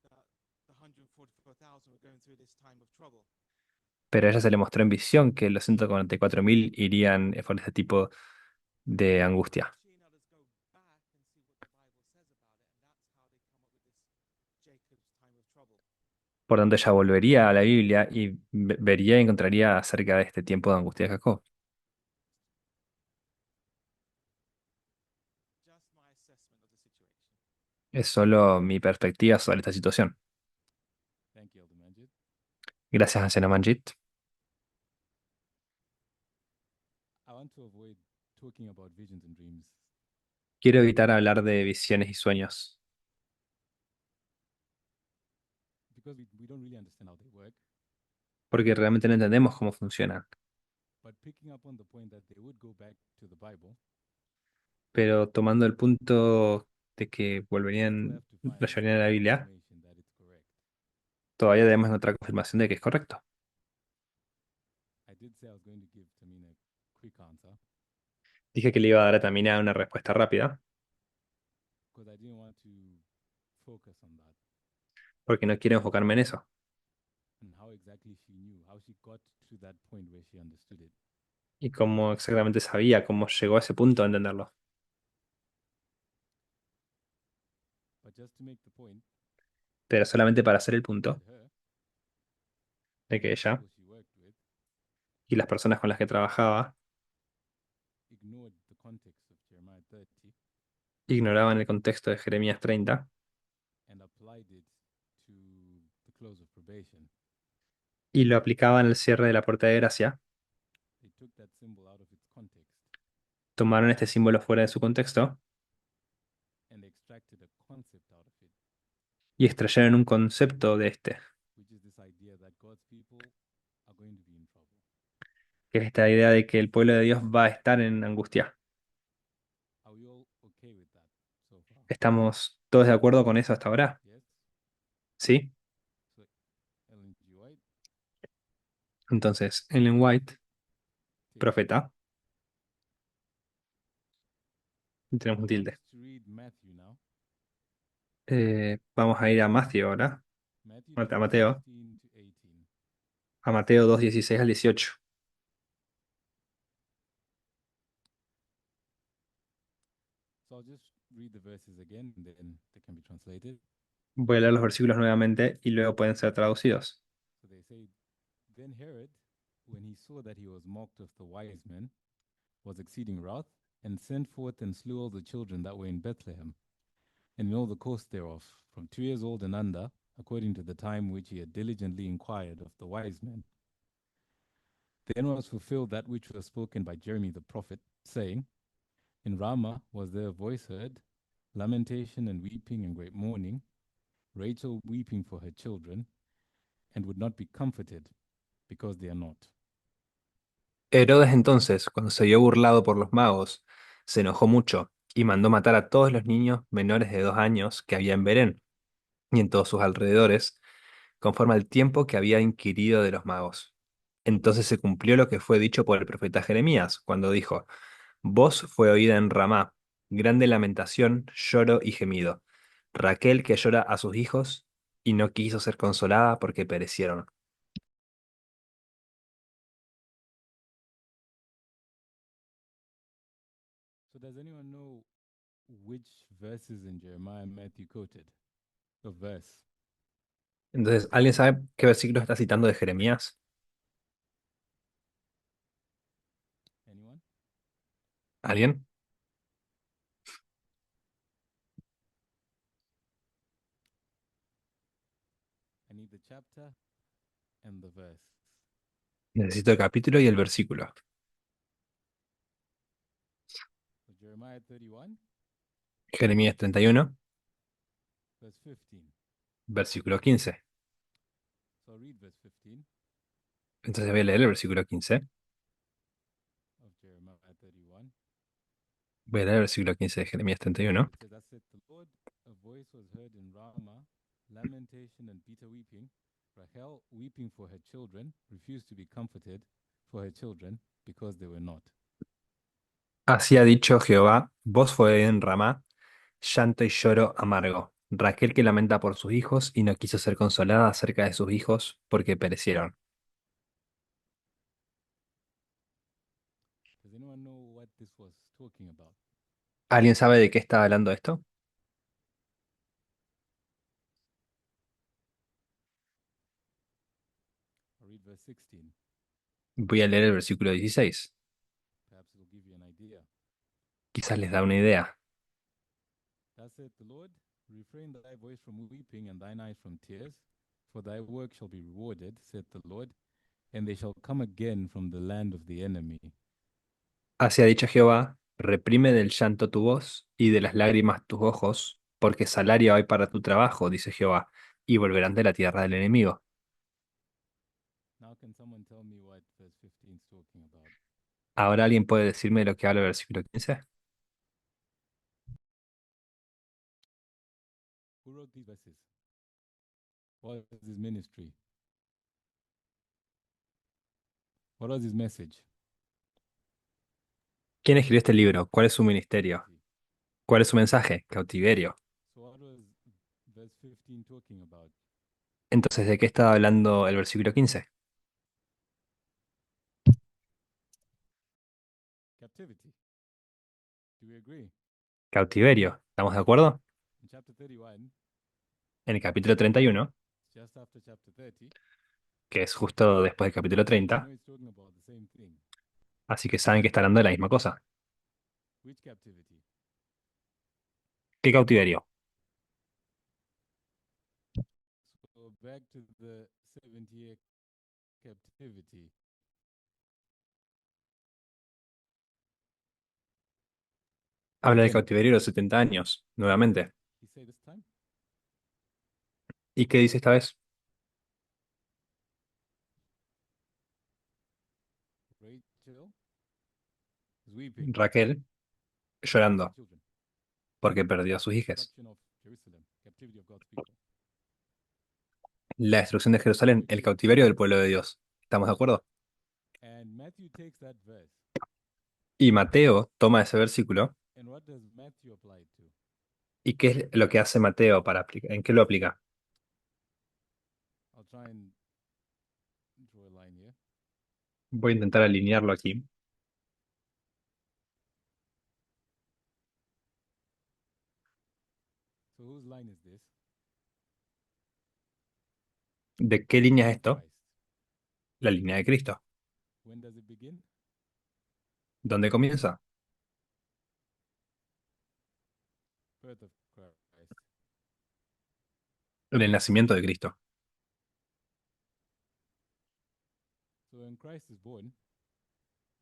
that the 144,000 were going through this time of trouble. pero a ella se le mostró en visión que los 144.000 irían por este tipo de angustia. She and others go back and see what the Bible says about it, and that's how they come up with this Jacob's time of trouble. Por tanto, ella volvería a la Biblia y vería y encontraría acerca de este tiempo de angustia de Jacob. Just my assessment of the situation. Es solo mi perspectiva sobre esta situación. Thank you, Elder Manjit. Gracias, anciano Manjit. I want to avoid talking about visions and dreams Quiero evitar hablar de visiones y sueños, because we don't really understand how they work. porque realmente no entendemos cómo funcionan. But picking up on the point that they would go back to the Bible, Pero tomando el punto de que we volverían, still have to lo find llevarían a la Biblia, confirmation that it's correct. todavía debemos encontrar confirmación de que es correcto. I did say I was going to give Tamina a quick answer Dije que le iba a dar a Tamina una respuesta rápida, because I didn't want to focus on that porque no quiero enfocarme en eso, and how exactly she knew, how she got to that point where she understood it. y cómo exactamente sabía cómo llegó a ese punto de entenderlo. But just to make the point, Pero solamente para hacer el punto that her de que and the ella people she worked with y las personas con las que trabajaba ignored the context of Jeremiah 30 ignoraban el contexto de Jeremías 30 and applied it to the close of probation. y lo aplicaban al cierre de la puerta de gracia, They took that symbol out of its context tomaron este símbolo fuera de su contexto and extracted a concept out of it, y extrayeron un concepto de este, which is this idea that God's people are going to be in trouble. que es esta idea de que el pueblo de Dios va a estar en angustia. Are we all okay with that so far? ¿Estamos todos de acuerdo con eso hasta ahora? Yes? ¿Sí? So, Ellen G. White, Entonces, Ellen White profeta. Y tenemos un I want tilde. us to read Matthew now. Vamos a ir a Mateo ahora. Matthew A 2, Mateo. 16 to 18. A Mateo 2, 16 al 18. So I'll just read the verses again and then they can be translated. Voy a leer los versículos nuevamente y luego pueden ser traducidos. So they say, Then Herod, when he saw that he was mocked of the wise men, was exceeding wrath, and sent forth and slew all the children that were in Bethlehem, and in all the coast thereof, from 2 years old and under, according to the time which he had diligently inquired of the wise men. Then was fulfilled that which was spoken by Jeremy the prophet, saying, In Ramah was there a voice heard, lamentation and weeping and great mourning, Rachel weeping for her children, and would not be comforted, because they are not. Herodes entonces, cuando se vio burlado por los magos, se enojó mucho y mandó matar a todos los niños menores de 2 años que había en Belén y en todos sus alrededores, conforme al tiempo que había inquirido de los magos. Entonces se cumplió lo que fue dicho por el profeta Jeremías, cuando dijo: Voz fue oída en Ramá, grande lamentación, lloro y gemido. Raquel que llora a sus hijos y no quiso ser consolada porque perecieron. So does anyone know which verses in Jeremiah Matthew quoted? The verse. Entonces, ¿alguien sabe qué versículo está citando de Jeremías? Anyone? ¿Alguien? I need the chapter and the verse. Necesito el capítulo y el versículo. So Jeremiah 31, Jeremías 31, verse 15. versículo 15. So I'll read verse 15 Entonces voy a leer el versículo 15. of Jeremiah 31. Voy a leer el versículo 15 de Jeremías 31. It says, Thus saith the Lord, a voice was heard in Ramah, lamentation and bitter weeping. Rachel, weeping for her children, refused to be comforted for her children because they were not. Así ha dicho Jehová: voz fue en Ramá, llanto y lloro amargo. Raquel que lamenta por sus hijos y no quiso ser consolada acerca de sus hijos porque perecieron. Does anyone know what this was talking about? ¿Alguien sabe de qué está hablando esto? I'll read verse 16. Voy a leer el versículo 16. Perhaps it'll give you an idea. Quizás les da una idea. Thus saith the Lord, refrain thy voice from weeping and thine eyes from tears, for thy work shall be rewarded, saith the Lord, and they shall come again from the land of the enemy. Así ha dicho Jehová: reprime del llanto tu voz y de las lágrimas tus ojos, porque salario hay para tu trabajo, dice Jehová, y volverán de la tierra del enemigo. Now can someone tell me what verse 15 is talking about? ¿Ahora alguien puede decirme de lo que habla el versículo 15? Who wrote these verses? What was his ministry? What was his message? ¿Quién escribió este libro? ¿Cuál es su ministerio? ¿Cuál es su mensaje? Cautiverio. So what was verse 15 talking about? Entonces, ¿de qué estaba hablando el versículo 15? Captivity. Do we agree? Cautiverio. ¿Estamos de acuerdo? In chapter 31, En el capítulo 31, just after chapter 30, que es justo después del capítulo you 30, know it's talking about the same thing. así que saben que está hablando de la misma cosa. Which captivity? ¿Qué cautiverio? So back to the 70-year captivity. Habla del Again, cautiverio de los 70 años, nuevamente. he said this time, ¿Y qué dice esta vez? Rachel is weeping Raquel for llorando children. porque perdió a sus hijas. Destruction of Jerusalem, captivity of God's people. La destrucción de Jerusalén, el cautiverio del pueblo de Dios. ¿Estamos de acuerdo? And Matthew takes that verse, Y Mateo toma ese versículo. and what does Matthew apply it to? ¿Y qué es lo que hace Mateo para aplicar? ¿En qué lo aplica? I'll try and draw a line here. Voy a intentar alinearlo aquí. So whose line is this? ¿De qué línea es esto? Christ. La línea de Cristo. When does it begin? ¿Dónde comienza? Birth of Christ. En el nacimiento de Cristo. So when Christ is born,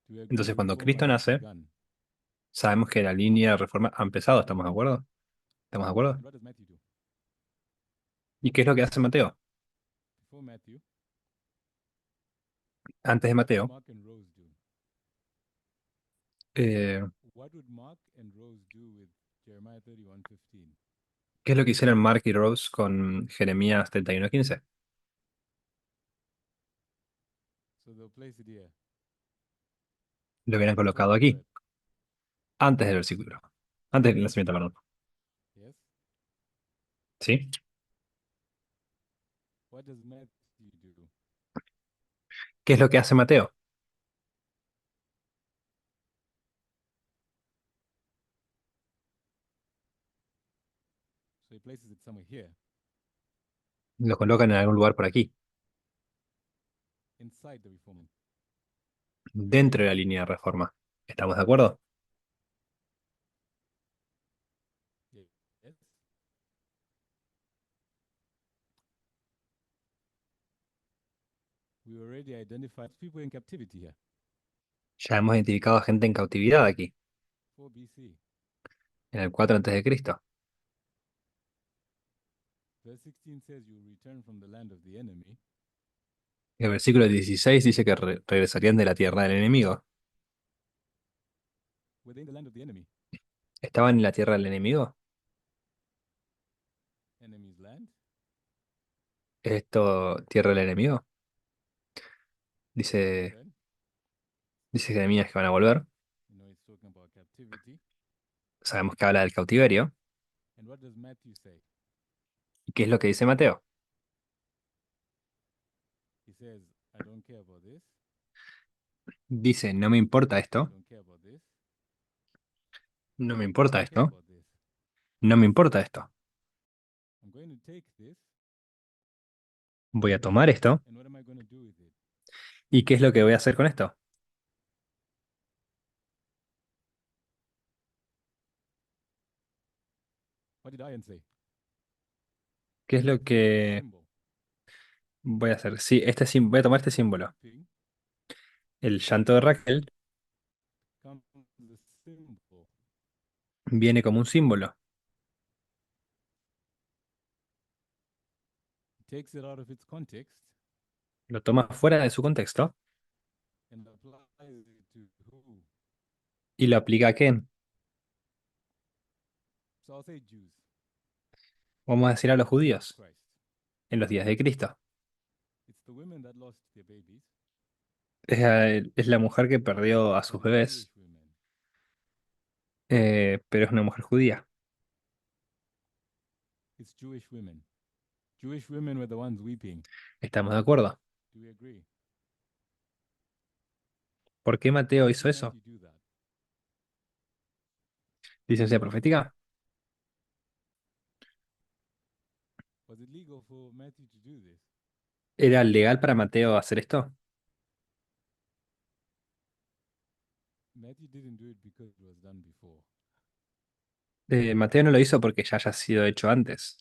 do we agree Entonces, the cuando reform Cristo has nace, begun? sabemos que la línea de reforma ha empezado. ¿Estamos de acuerdo? ¿Estamos de acuerdo? And what does Matthew do? ¿Y qué es lo que hace Mateo? Before Matthew, Antes de what did Mateo, Mark and Rose do? eh, What would Mark and Rose do with Jeremiah 31:15? ¿qué es lo que hicieron Mark y Rose con Jeremías 31:15? So they'll place it here. Lo hubieran before colocado the aquí, birth. antes del versículo. Antes del nacimiento, perdón. Yes. ¿Sí? What does Matthew do? ¿Qué es lo que hace Mateo? So he places it somewhere here, Lo colocan en algún lugar por aquí, inside the reform. dentro de la línea de reforma. ¿Estamos de acuerdo? Yes. We already identified people in captivity here. Ya hemos identificado a gente en cautividad aquí, 4 BC. en el 4 antes de Cristo. Verse 16 says you will return from the land of the enemy. El versículo 16 dice que regresarían de la tierra del enemigo. Were they in the land of the enemy? ¿Estaban en la tierra del enemigo? Enemy's land? ¿Es esto tierra del enemigo? Dice, Return. dice Jeremías que van a volver. You know, he's talking about captivity. Sabemos que habla del cautiverio. And what does Matthew say? ¿Y qué es lo que dice Mateo? He says, I don't care about this. Dice, no me importa I esto, don't care about this. no me I importa don't care esto, about this. no me importa esto. I'm going to take this, Voy a tomar esto. and what am I going to do with it? ¿Y qué es lo que voy a hacer con esto? What did Ian say? ¿Qué es lo que Symbol. voy a hacer? Sí, voy a tomar este símbolo. Weeping El llanto de Raquel comes the symbol. viene como un símbolo. Takes it out of its context Lo toma fuera de su contexto and applies it to who? y lo aplica a quién. So I'll say Jews. Vamos a decir a los judíos Christ. en los días de Cristo. It's the women that lost their babies. Es la mujer que perdió a sus but they're bebés, Jewish women. pero es una mujer judía. It's Jewish women. Jewish women were the ones weeping. ¿Estamos de acuerdo? Do we agree? ¿Por qué Mateo Why hizo did eso? Matthew do that? Licencia profética. Was it legal for Matthew to do this? ¿Era legal para Mateo hacer esto? Matthew didn't do it because it was done before. Mateo no lo hizo porque ya haya sido hecho antes.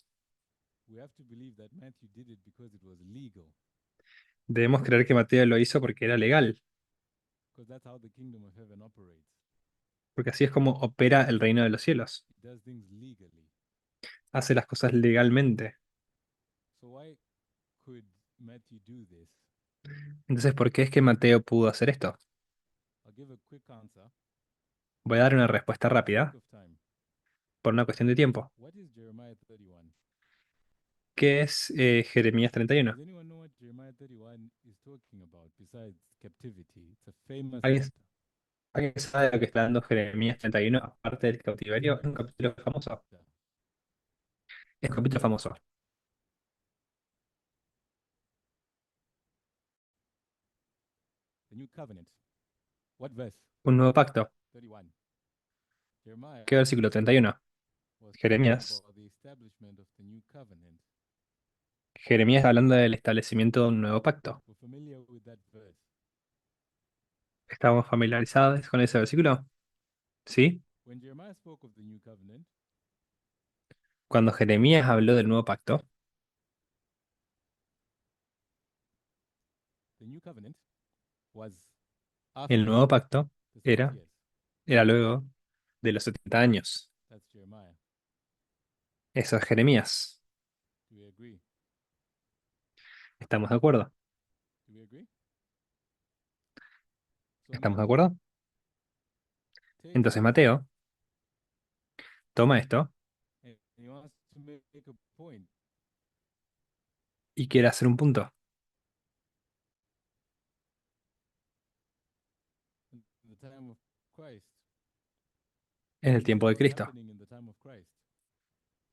We have to believe that Matthew did it because it was legal, Debemos creer que Mateo lo hizo porque era legal, because that's how the kingdom of heaven operates. porque así es como opera el reino de los cielos. It does things legally. Hace las cosas legalmente. So why could Matthew do this? Entonces, ¿por qué es que Mateo pudo hacer esto? I'll give a quick answer. Voy a dar una respuesta for the rápida sake of time. por una cuestión de tiempo. What is Jeremiah 31? ¿Qué es Jeremías 31? Does anyone know what Jeremiah 31 is talking about besides captivity? It's a famous ¿Alguien, chapter. alguien sabe de lo que está hablando Jeremías 31, aparte del cautiverio? Es un capítulo famoso. Es un capítulo famoso. The new covenant. What verse? Un nuevo pacto. 31. Jeremiah ¿Qué versículo 31? was talking Jeremías. about the establishment of the new covenant. Jeremías hablando del establecimiento de un nuevo pacto. We're familiar with that verse. ¿Estamos familiarizados con ese versículo? ¿Sí? When Jeremiah spoke of the new covenant, Cuando Jeremías habló del nuevo pacto, the new covenant was el after nuevo pacto the 70 era, years. era luego de los 70 años. That's Jeremiah. Eso es Jeremías. Do we agree? ¿Estamos de acuerdo? Do we agree? So ¿Estamos de Matthew acuerdo? takes Entonces Mateo toma esto and he wants to make a point. y quiere hacer un punto. In the time of Christ. En el He says, tiempo de what's Cristo. happening in the time of Christ?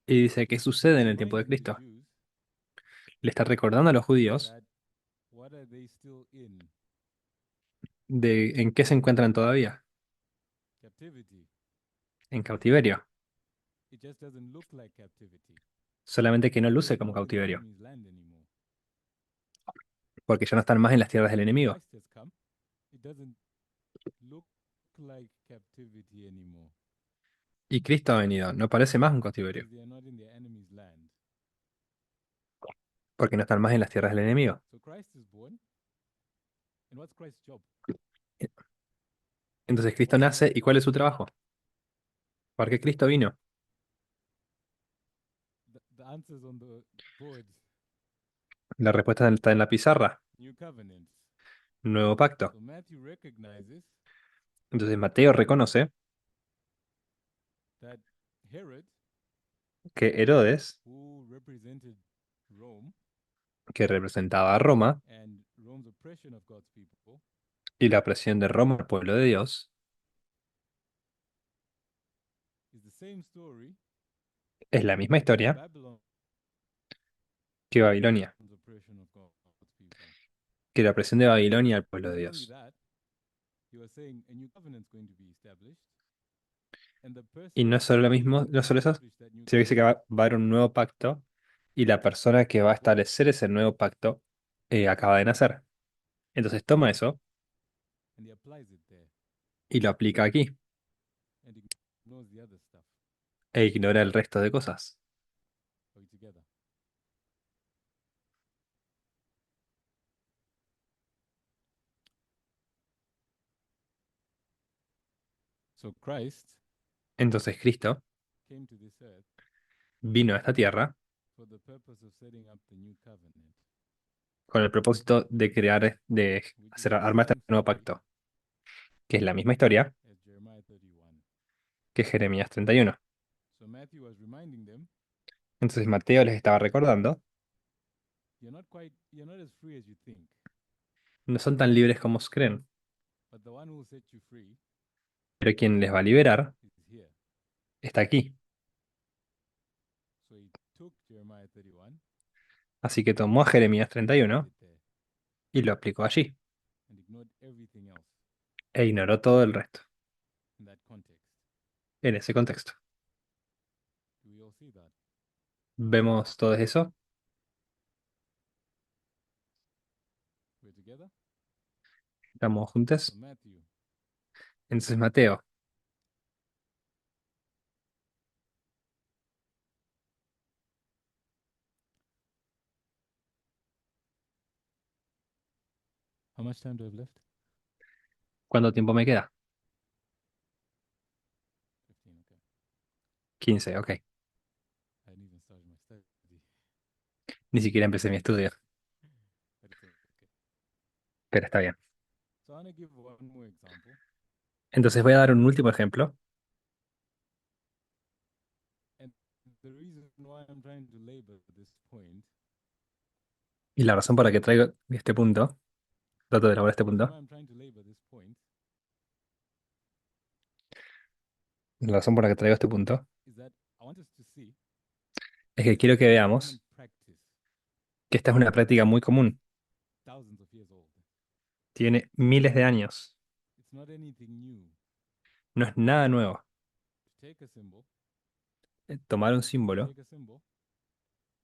Y dice, ¿qué sucede en el tiempo de Reminding the Cristo? Jews Le está recordando a los judíos that what are they still in? de en qué se encuentran todavía. Captivity. En cautiverio. It just doesn't look like captivity. Solamente que no luce They're como not in the cautiverio. enemy's land anymore. Porque ya no están más en las tierras del When enemigo. Christ has come, it doesn't look like captivity anymore. Y Cristo ha venido. No parece más un cautiverio. Because they are not in the enemy's land. Porque no están más en las tierras del enemigo. So Christ is born. And what's Christ's job? Entonces Cristo nace. ¿Y cuál es su trabajo? ¿Por qué Cristo vino? The answer's on the board. La respuesta está en la pizarra. New covenant. Nuevo pacto. So Matthew recognizes Entonces Mateo reconoce that Herod, que Herodes, who represented Rome que representaba a Roma, and Rome's oppression of God's people, y la opresión de Roma al pueblo de Dios, is the same story es la misma historia Babylon's que Babilonia, oppression of God's people. que la opresión de Babilonia al pueblo de Not only Dios. that, he was saying a new covenant's going to be established. And the person Y no es solo lo mismo, no solo eso, established that new sino que dice que va a haber un nuevo pacto y la persona que va a establecer ese nuevo pacto acaba de nacer. Entonces toma eso and he applies it there y lo aplica aquí and ignores the other stuff. e ignora el resto de cosas. Are we together? So Christ Entonces Cristo came to this earth vino a esta tierra for the purpose of setting up the new covenant, con el propósito de crear, de which is hacer the armar este same nuevo story pacto, que es la misma historia as Jeremiah 31. que Jeremías 31. So Matthew was reminding them, Entonces Mateo les estaba recordando, you're not as free as you think, no son tan libres como creen, but the one who will set you free pero quien les va a liberar is here. está aquí. So he took Jeremiah 31, Así que tomó a Jeremías applied 31 it there, y lo aplicó allí and ignored everything else e ignoró todo el resto in that context. en ese contexto. Do we all see that? ¿Vemos todo eso? We're together? ¿Estamos juntos? So Matthew, Entonces Mateo, how much time do I have left? ¿cuánto tiempo me queda? 15, okay. 15, ok. I hadn't even started my study, Ni siquiera empecé mi estudio, but it's okay. pero está bien. So I want to give one more example. Entonces voy a dar un último ejemplo. And the reason why I'm trying to labor this point Y la razón por la que traigo este punto Trato de elaborar este The reason punto. why I'm trying to labor this point La razón por la que traigo este punto is that I want us to see es que quiero que common veamos practice que esta es una práctica muy común. thousands of years old. Tiene miles de años. It's not anything new. No es nada nuevo. To take a symbol, Tomar un símbolo take a symbol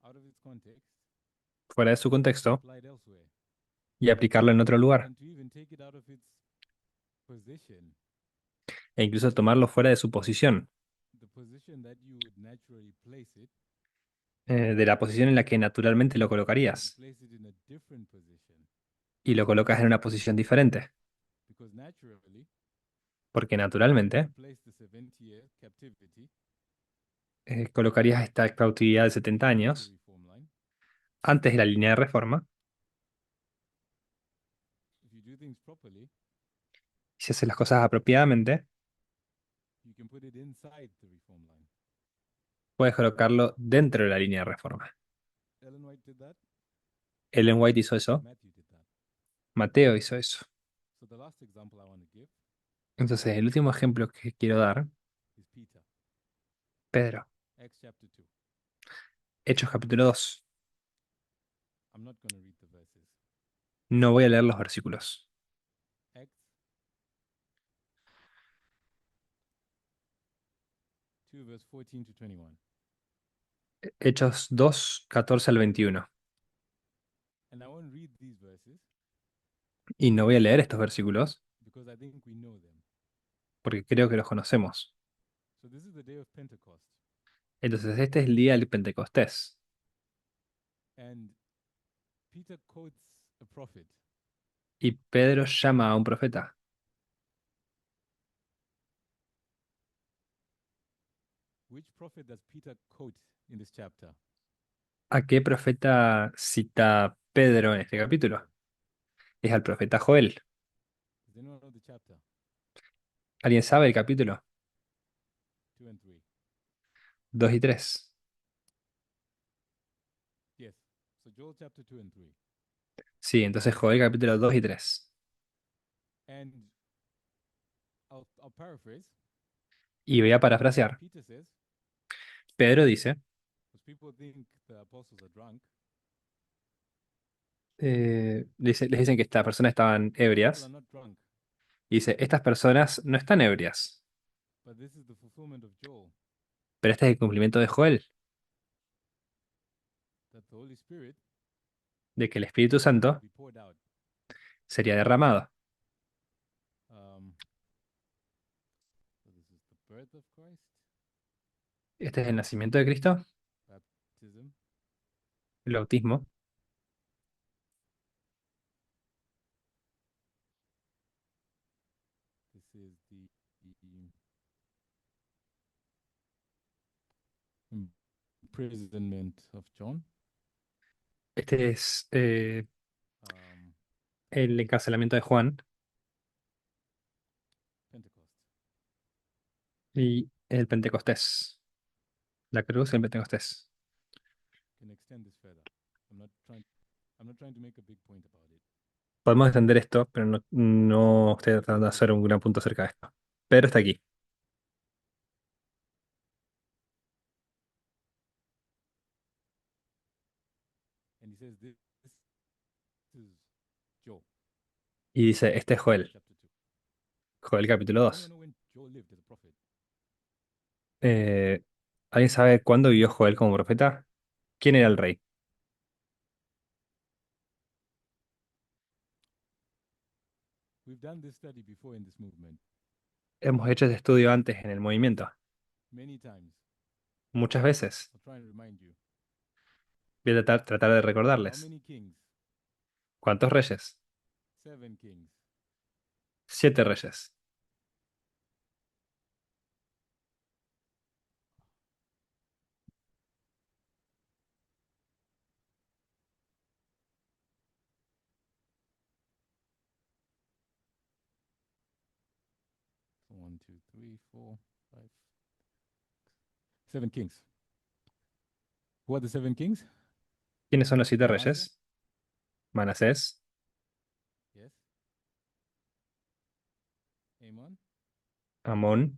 out of its context, fuera de su contexto apply it elsewhere, y aplicarlo en otro lugar. and to even take it out of its position, E incluso tomarlo fuera de su posición, the position that you would naturally place it, de la posición en la que naturalmente lo you colocarías. place it in a different position. Y lo colocas en una posición diferente. Because naturally, Porque naturalmente you place the 70-year captivity colocarías esta cautividad de 70 before the años reform line. antes de la línea de reforma. If you do things properly, Si haces las cosas apropiadamente, you can put it inside the reform line. puedes colocarlo dentro de la línea de reforma. Ellen White did that. Ellen White hizo eso. Matthew did that. Mateo hizo eso. So the last example I want to give Entonces, el último ejemplo que quiero dar, is Peter, Pedro. Acts chapter 2. Hechos capítulo 2. I'm not going to read the verses. No voy a leer los versículos. Acts 2, verse 14 to 21. Hechos 2, 14 al 21. And I won't read these verses Y no voy a leer estos versículos because I think we know them. porque creo que los conocemos. So this is the day of Pentecost. Entonces, este es el día del Pentecostés. And Peter quotes a prophet. Y Pedro llama a un profeta. Which prophet does Peter quote in this chapter? ¿A qué profeta cita Pedro en este capítulo? Es al profeta Joel. Does anyone know the chapter? ¿Alguien sabe el capítulo? 2 and 3. 2 y 3. Yes. So Joel chapter 2 and 3. Sí, entonces Joel capítulo 2 y 3. And I'll paraphrase. Y voy a parafrasear. Peter says, Pedro dice, because people think the apostles are drunk. les dicen que estas personas estaban People are ebrias. not drunk. Y dice, estas personas no están ebrias. But this is the fulfillment of Joel, Pero este es el cumplimiento de Joel, that the Holy Spirit de que el Espíritu Santo be poured out. sería derramado. So this is the birth of Christ, Este es el nacimiento de Cristo, baptism, el bautismo. this is the imprisonment of John, Este es um, el encarcelamiento de Juan Pentecost. y el Pentecostés. La cruz y el Pentecostés. Can extend this further. I'm not trying to make a big point about it. Podemos extender esto, pero no estoy tratando de hacer un gran punto acerca de esto. Pedro está aquí. And he says this is Joel, Y dice, este es Joel. chapter 2. Joel capítulo Anyone 2. know when Joel lived as a prophet? ¿Alguien sabe cuándo vivió Joel como profeta? ¿Quién era el rey? We've done this study before in this movement Hemos hecho este estudio antes en el movimiento, many times. muchas veces. I'll try and remind you. Voy a tratar de How recordarles. many kings? ¿Cuántos reyes? 7 kings. 7 reyes. One, two, three, four, five, 7 kings. Who are the 7 kings? ¿Quiénes son los 7 Manasseh. reyes? Manasés, Yes. Amón.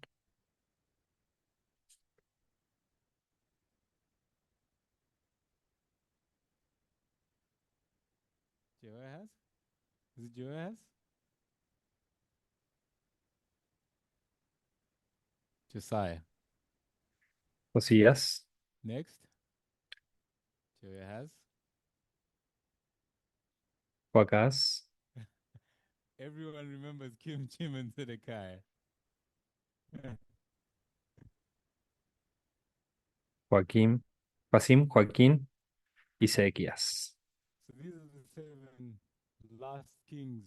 Jehoahaz? Is it Jehoahaz? Josiah. Josías. Next. Jehoahaz. Joacás. Everyone remembers Kim, Chim, and Zedekiah. Joaquín. Joacim, Joaquín y Sedequías. So these are the 7 last kings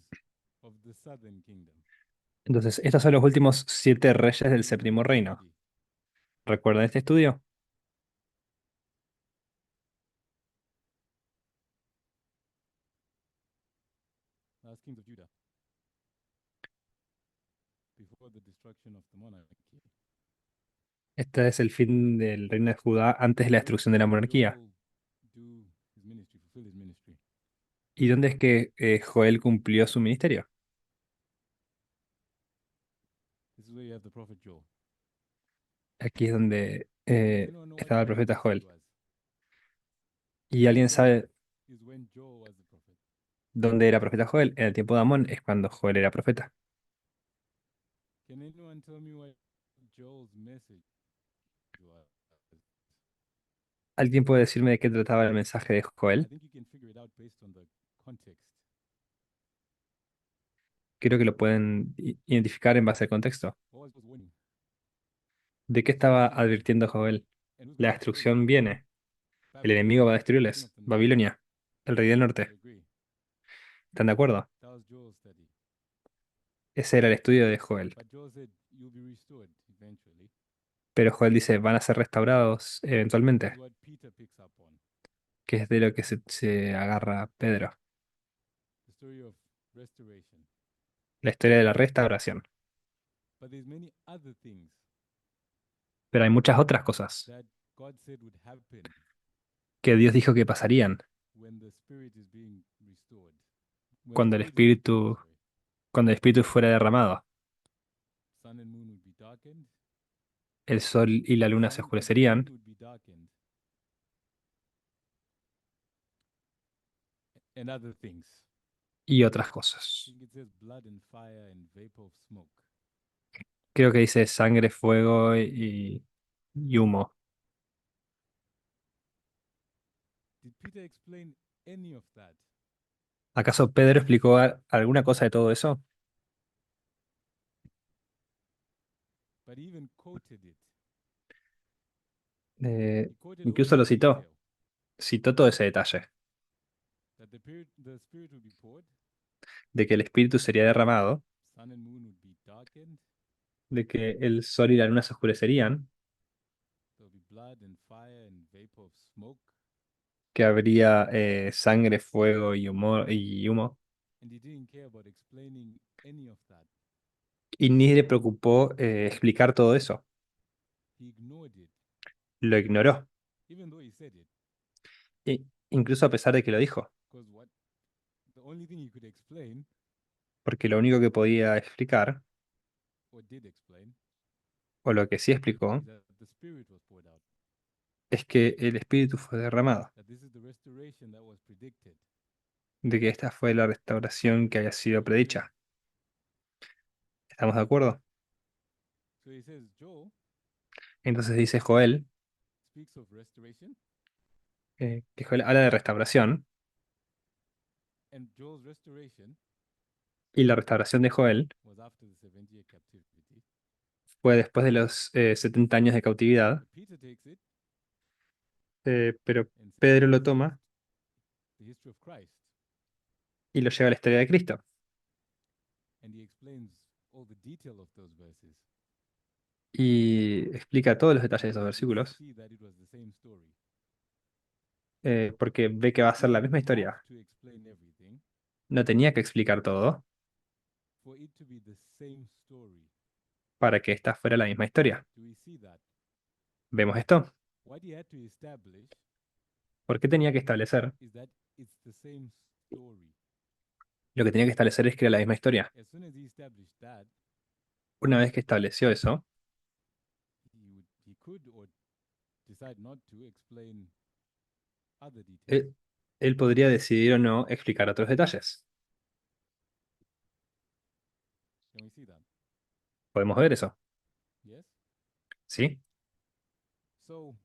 of the southern kingdom. Entonces, estos son los últimos 7 reyes del séptimo reino. Study. ¿Recuerdan este estudio? Last kings of Judah. Before the destruction of the monarchy. Este es el fin del reino de Judá antes de la destrucción de la monarquía. Joel do his ministry, fulfill his ministry. ¿Y dónde es que Joel cumplió su ministerio? This is where you have the prophet Joel. Aquí es donde Does anyone know what estaba el time profeta this Joel. was? ¿Y alguien sabe Is when Joel was the prophet. dónde era profeta Joel? En el tiempo de Amón es cuando Joel era profeta. Can anyone tell me what Joel's message was? ¿Alguien puede decirme de qué trataba el mensaje de I Joel? think you can figure it out based on the context. Creo que lo pueden identificar en base al contexto. What was warning? ¿De qué estaba advirtiendo Joel? And who's La gonna destroy destrucción them? viene. El Babylon, enemigo va a king destruirles. of the north. Babilonia, el rey del I norte. agree. ¿Están de acuerdo? That was Joel's study. Ese era el estudio de Joel. But Joel said you'll be restored eventually. Pero Joel dice, van a ser restaurados This eventualmente, is what Peter picks up on. que es de lo que se agarra Pedro. The story of restoration. La historia de la restauración. But there's many other things Pero hay muchas otras cosas that God said would happen que Dios dijo que pasarían when the spirit is being restored. When the cuando el spirit is being espíritu, restored, sorry. cuando el espíritu fuera derramado. Sun and moon would be darkened. El sol y la luna se Sun and oscurecerían moon would be darkened. And other things. y otras I cosas. think it says blood and fire and vapor of smoke. Creo que dice sangre, fuego y humo. Did Peter explain any of that? ¿Acaso Pedro explicó alguna cosa de todo eso? But he even quoted it. Eh, He quoted incluso all lo that citó. detail. Citó todo ese detalle That the spirit would be poured, de que el espíritu sería derramado, sun and moon would be darkened, de que el sol y la luna se oscurecerían, there'll be blood and fire and vapor of smoke. que habría sangre, fuego y humo. And he didn't care about explaining any of that. Y ni le preocupó explicar todo eso. He ignored it, Lo ignoró. even though he said it. Incluso a pesar de que lo dijo. Because the only thing he could explain, Porque lo único que podía explicar, or did explain, o lo que sí explicó, is that the spirit was poured out. es que el espíritu fue derramado. That this is the restoration that was predicted. De que esta fue la restauración que haya sido predicha. ¿Estamos de acuerdo? So he says, Joel Entonces dice Joel, speaks of restoration, que Joel habla de restauración, and Joel's restoration y la restauración de Joel was after the 70-year captivity. fue después de los 70 años de cautividad, Peter takes it pero and Pedro says lo toma the history of Christ, y lo lleva a la historia de Cristo. and he explains all the detail of those verses. Y explica todos los detalles de esos You versículos, see that it was the same story. porque ve que va a He ser la didn't misma historia. have to explain everything No tenía que explicar todo for it to be the same story. para que esta fuera la misma historia. Do we see that? ¿Vemos esto? What he had to establish ¿Por qué tenía que establecer? is that it's the same story. Lo que tenía que establecer es que era la misma historia. As soon as he established that, Una vez que estableció eso, he could or decide not to explain other details. él podría decidir o no explicar otros detalles. Can we see that? ¿Podemos ver eso? Yes. ¿Sí? So,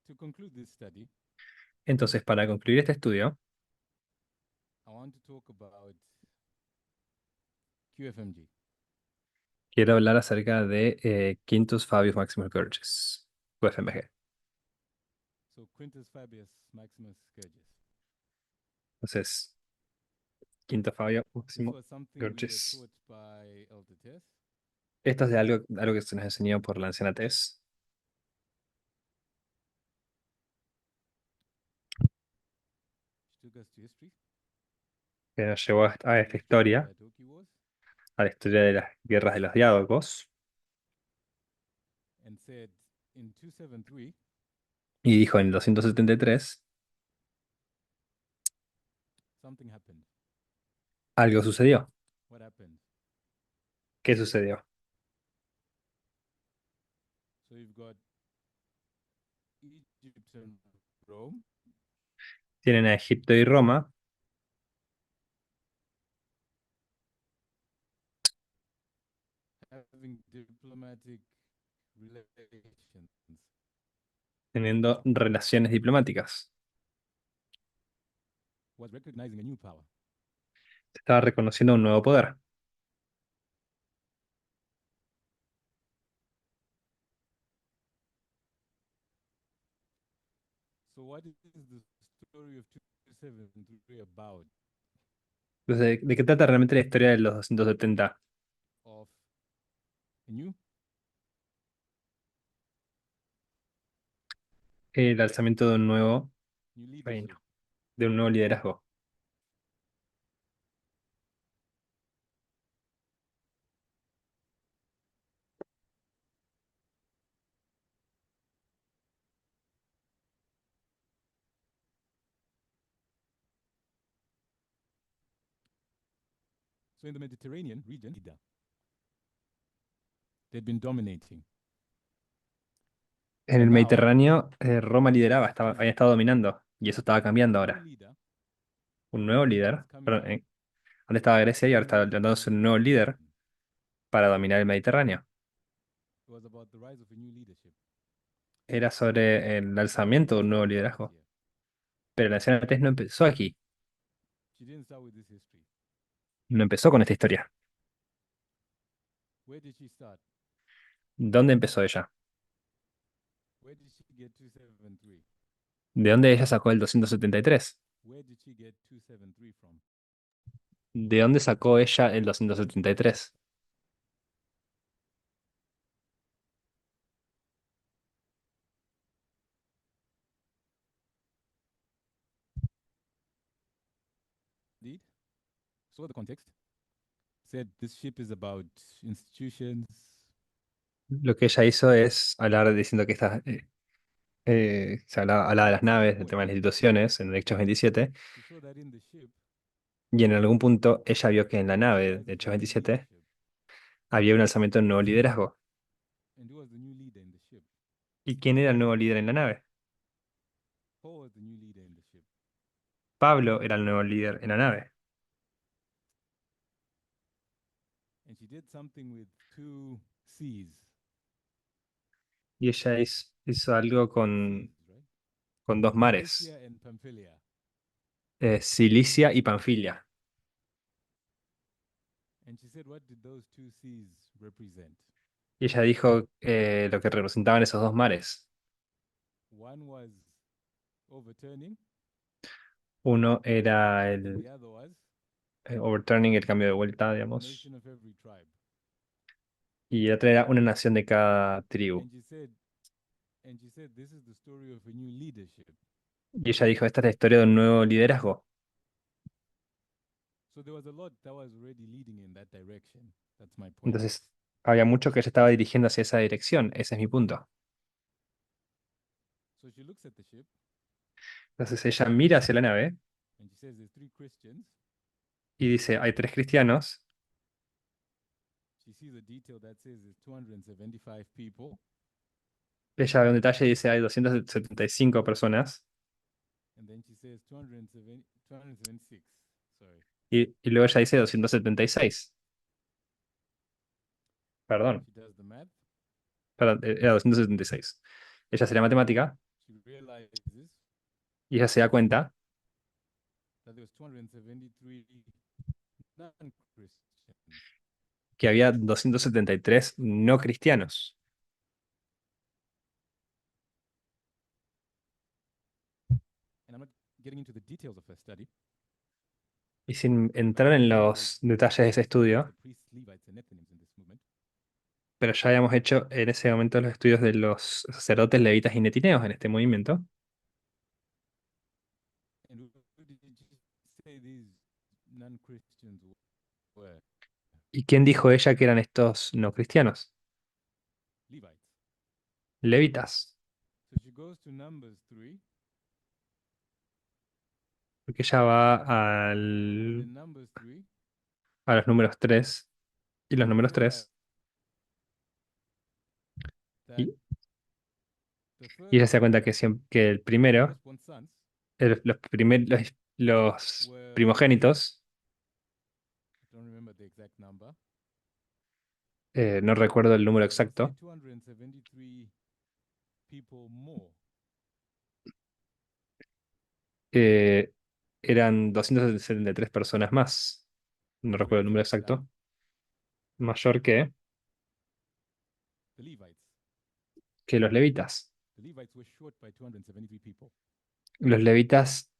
to conclude this study, Entonces, para concluir este estudio, I want to talk about QFMG. quiero hablar acerca de Quintus Fabius Maximus Gorgias, QFMG. So, Quintus Fabius Maximus Scourges. Entonces, Quinto Fabio This Máximo was something we were Gorgias. taught by Elder Tess. Esto es de algo que se nos enseñó por la anciana Tess, She took us to history, que nos llevó a esta historia, Diadochi Wars, a la historia de las guerras de los diádocos, and said in 273, y dijo en el 273, something happened. algo sucedió. What happened? ¿Qué sucedió? So you've got Egypt and Rome, Tienen a Egipto y Roma having diplomatic relations. teniendo relaciones diplomáticas. Was recognizing a new power. Se estaba reconociendo un nuevo poder. So what is the story of 273 about? Entonces, ¿de qué trata realmente la historia de los 270? Of a new El alzamiento de un nuevo leadership. reino, de un nuevo liderazgo. So in the Mediterranean region, they'd been dominating. En el And now, Mediterráneo, Roma lideraba, había estado dominando, y eso estaba cambiando a new ahora. leader Un nuevo líder, is coming perdón, in antes estaba Grecia y ahora está levantándose un nuevo líder para dominar el Mediterráneo. It was about the rise of a new leadership. Era sobre el alzamiento de un nuevo liderazgo. Pero la anciana Tess no empezó aquí, She didn't start with this history. no empezó con esta historia. Where did she start? ¿Dónde empezó ella? Where did she get 273? ¿De dónde ella sacó el 273? Where did she get 273 from? ¿De dónde sacó ella el 273? Indeed. So the context said this ship is about institutions. Lo que ella hizo es hablar diciendo que se hablaba de las naves, del tema de las instituciones, en el Hechos 27, She saw that in the ship, y en algún punto ella vio que en la nave de Hechos 27 había un alzamiento de un nuevo liderazgo. and who was the new leader in the ship? ¿Y quién era el nuevo líder en la nave? Paul was the new leader in the ship. Pablo era el nuevo líder en la nave. And she did something with two C's. Y ella hizo algo con dos mares, Cilicia and Pamphylia. Cilicia y Panfilia. And she said, what did those two C's represent? Y ella dijo lo que representaban esos dos mares. One was overturning, Uno era and el the other was overturning, el cambio de vuelta, a digamos. nation of every tribe. Y el otro era una nación de cada tribu. And she said, this is the story of a new leadership. Y ella dijo, esta es la historia de un nuevo liderazgo. So there was a lot that was already leading in that direction. That's my point. Entonces, había mucho que ella estaba dirigiendo hacia esa dirección. Ese es mi punto. So she looks at the ship Entonces ella mira hacia la nave and she says, there's three Christians y dice, hay tres cristianos she sees a detail that says it's 275 people, Ella ve un detalle y dice hay 275 personas. and then she says 276. Sorry. Y luego ella dice 276. Perdón, She does the math. perdón, era 276. Ella hace la matemática She realizes y ella se da cuenta that there was 273 non-Christians. que había 273 no cristianos. And I'm not getting into the details of her study. Y sin entrar en los detalles de ese estudio, The priests, Levites, and Nethinims in this movement. pero ya habíamos hecho en ese momento los estudios de los sacerdotes, levitas y netineos en este movimiento. And who did you say these non-Christians were? ¿Y quién dijo ella que eran estos no cristianos? Levites. Levitas. So she goes to Numbers 3. Porque ella va And in Numbers 3, a los números 3 y los números 3. that Y, the y ella first se da cuenta que, que el primero, firstborn sons los were, primogénitos, I don't remember the exact number, no recuerdo el número but let's say exacto, 273 people more. eran 273 personas más. No recuerdo el número exacto. Mayor The Levites. que los levitas. The Levites were short by 273 people. Los levitas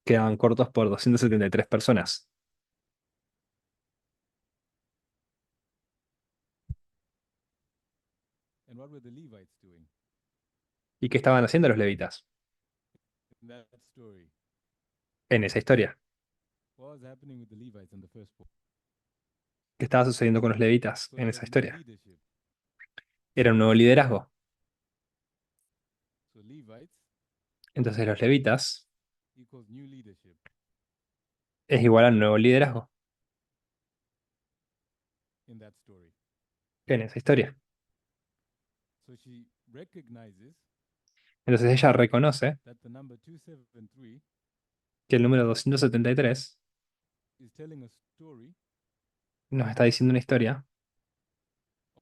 quedaban cortos por 273 personas. And what were the Levites doing ¿Y qué estaban haciendo los levitas in that story? en esa historia? What was happening with the Levites in the first book? ¿Qué estaba sucediendo con los levitas So en it esa was new historia? leadership. Era un nuevo liderazgo. So Levites Entonces los levitas equals new leadership es igual a nuevo liderazgo in that story. en esa historia. So she recognizes Entonces ella reconoce that the number 273 que el número 273 is telling a story nos está diciendo una historia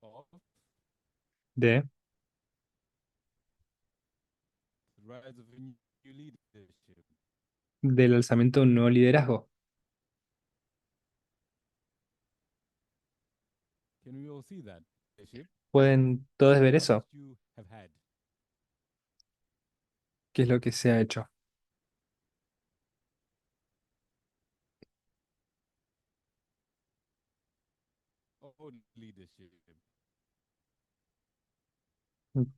of de the rise of a new leadership. del alzamiento de un nuevo liderazgo. Can we all see that? Leadership ¿Pueden todos ver eso? that you have had. ¿Qué es lo que se ha hecho? Old leadership.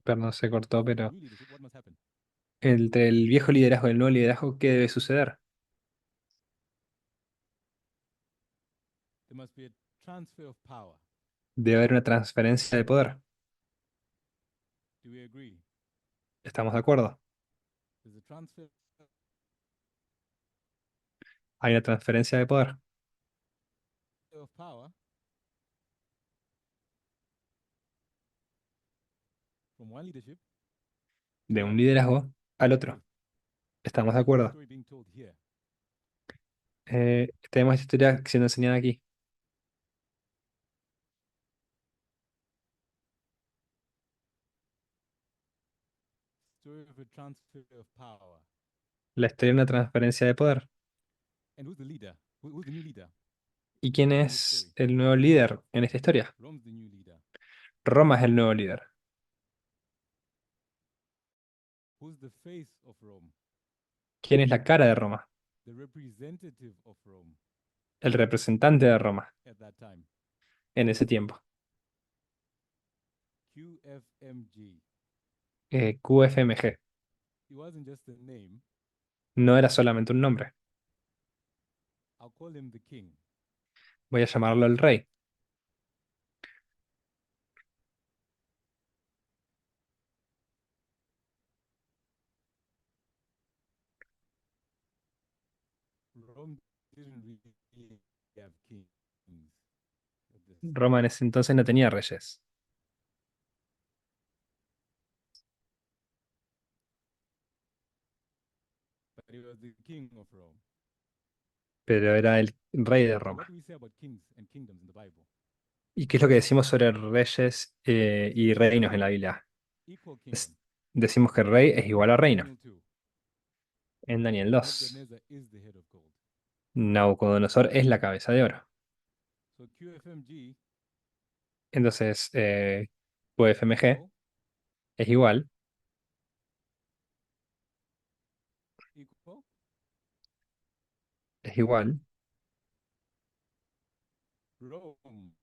Perdón, se cortó, pero New leadership, what must happen? entre el viejo liderazgo y el nuevo liderazgo, ¿qué debe suceder? There must be a transfer of power. Debe haber una transferencia de poder. Do we agree? ¿Estamos de acuerdo? There's a transfer Hay una transferencia de poder of power from one leadership de un liderazgo al otro. ¿Estamos de acuerdo? story being told here. Tenemos esta historia siendo enseñada aquí. Story of a transfer of power. La historia de una transferencia de poder. And who's the leader? Who's the new leader? ¿Y quién es el nuevo líder en esta historia? Rome's the new leader. Roma es el nuevo líder. Who's the face of Rome? ¿Quién es la cara de Roma? The representative of Rome El representante de Roma at that time. en ese tiempo. QFMG. QFMG. It wasn't just a name. No era solamente un nombre. I'll call him the king. Voy a llamarlo el rey. Rome didn't really have kings. at this. Roma en ese entonces no tenía reyes. But he was the king of Rome. Pero era el rey de So Roma. what do we say about kings and kingdoms in the Bible? ¿Y qué es lo que decimos sobre reyes y reinos en la Biblia? Equal Es- kingdom. decimos que rey es igual a reino. Daniel 2. En Daniel 2, Nebuchadnezzar is the head of gold. Nabucodonosor es la cabeza de oro. So QFMG Entonces, QFMG equal, es igual equal es igual Rome.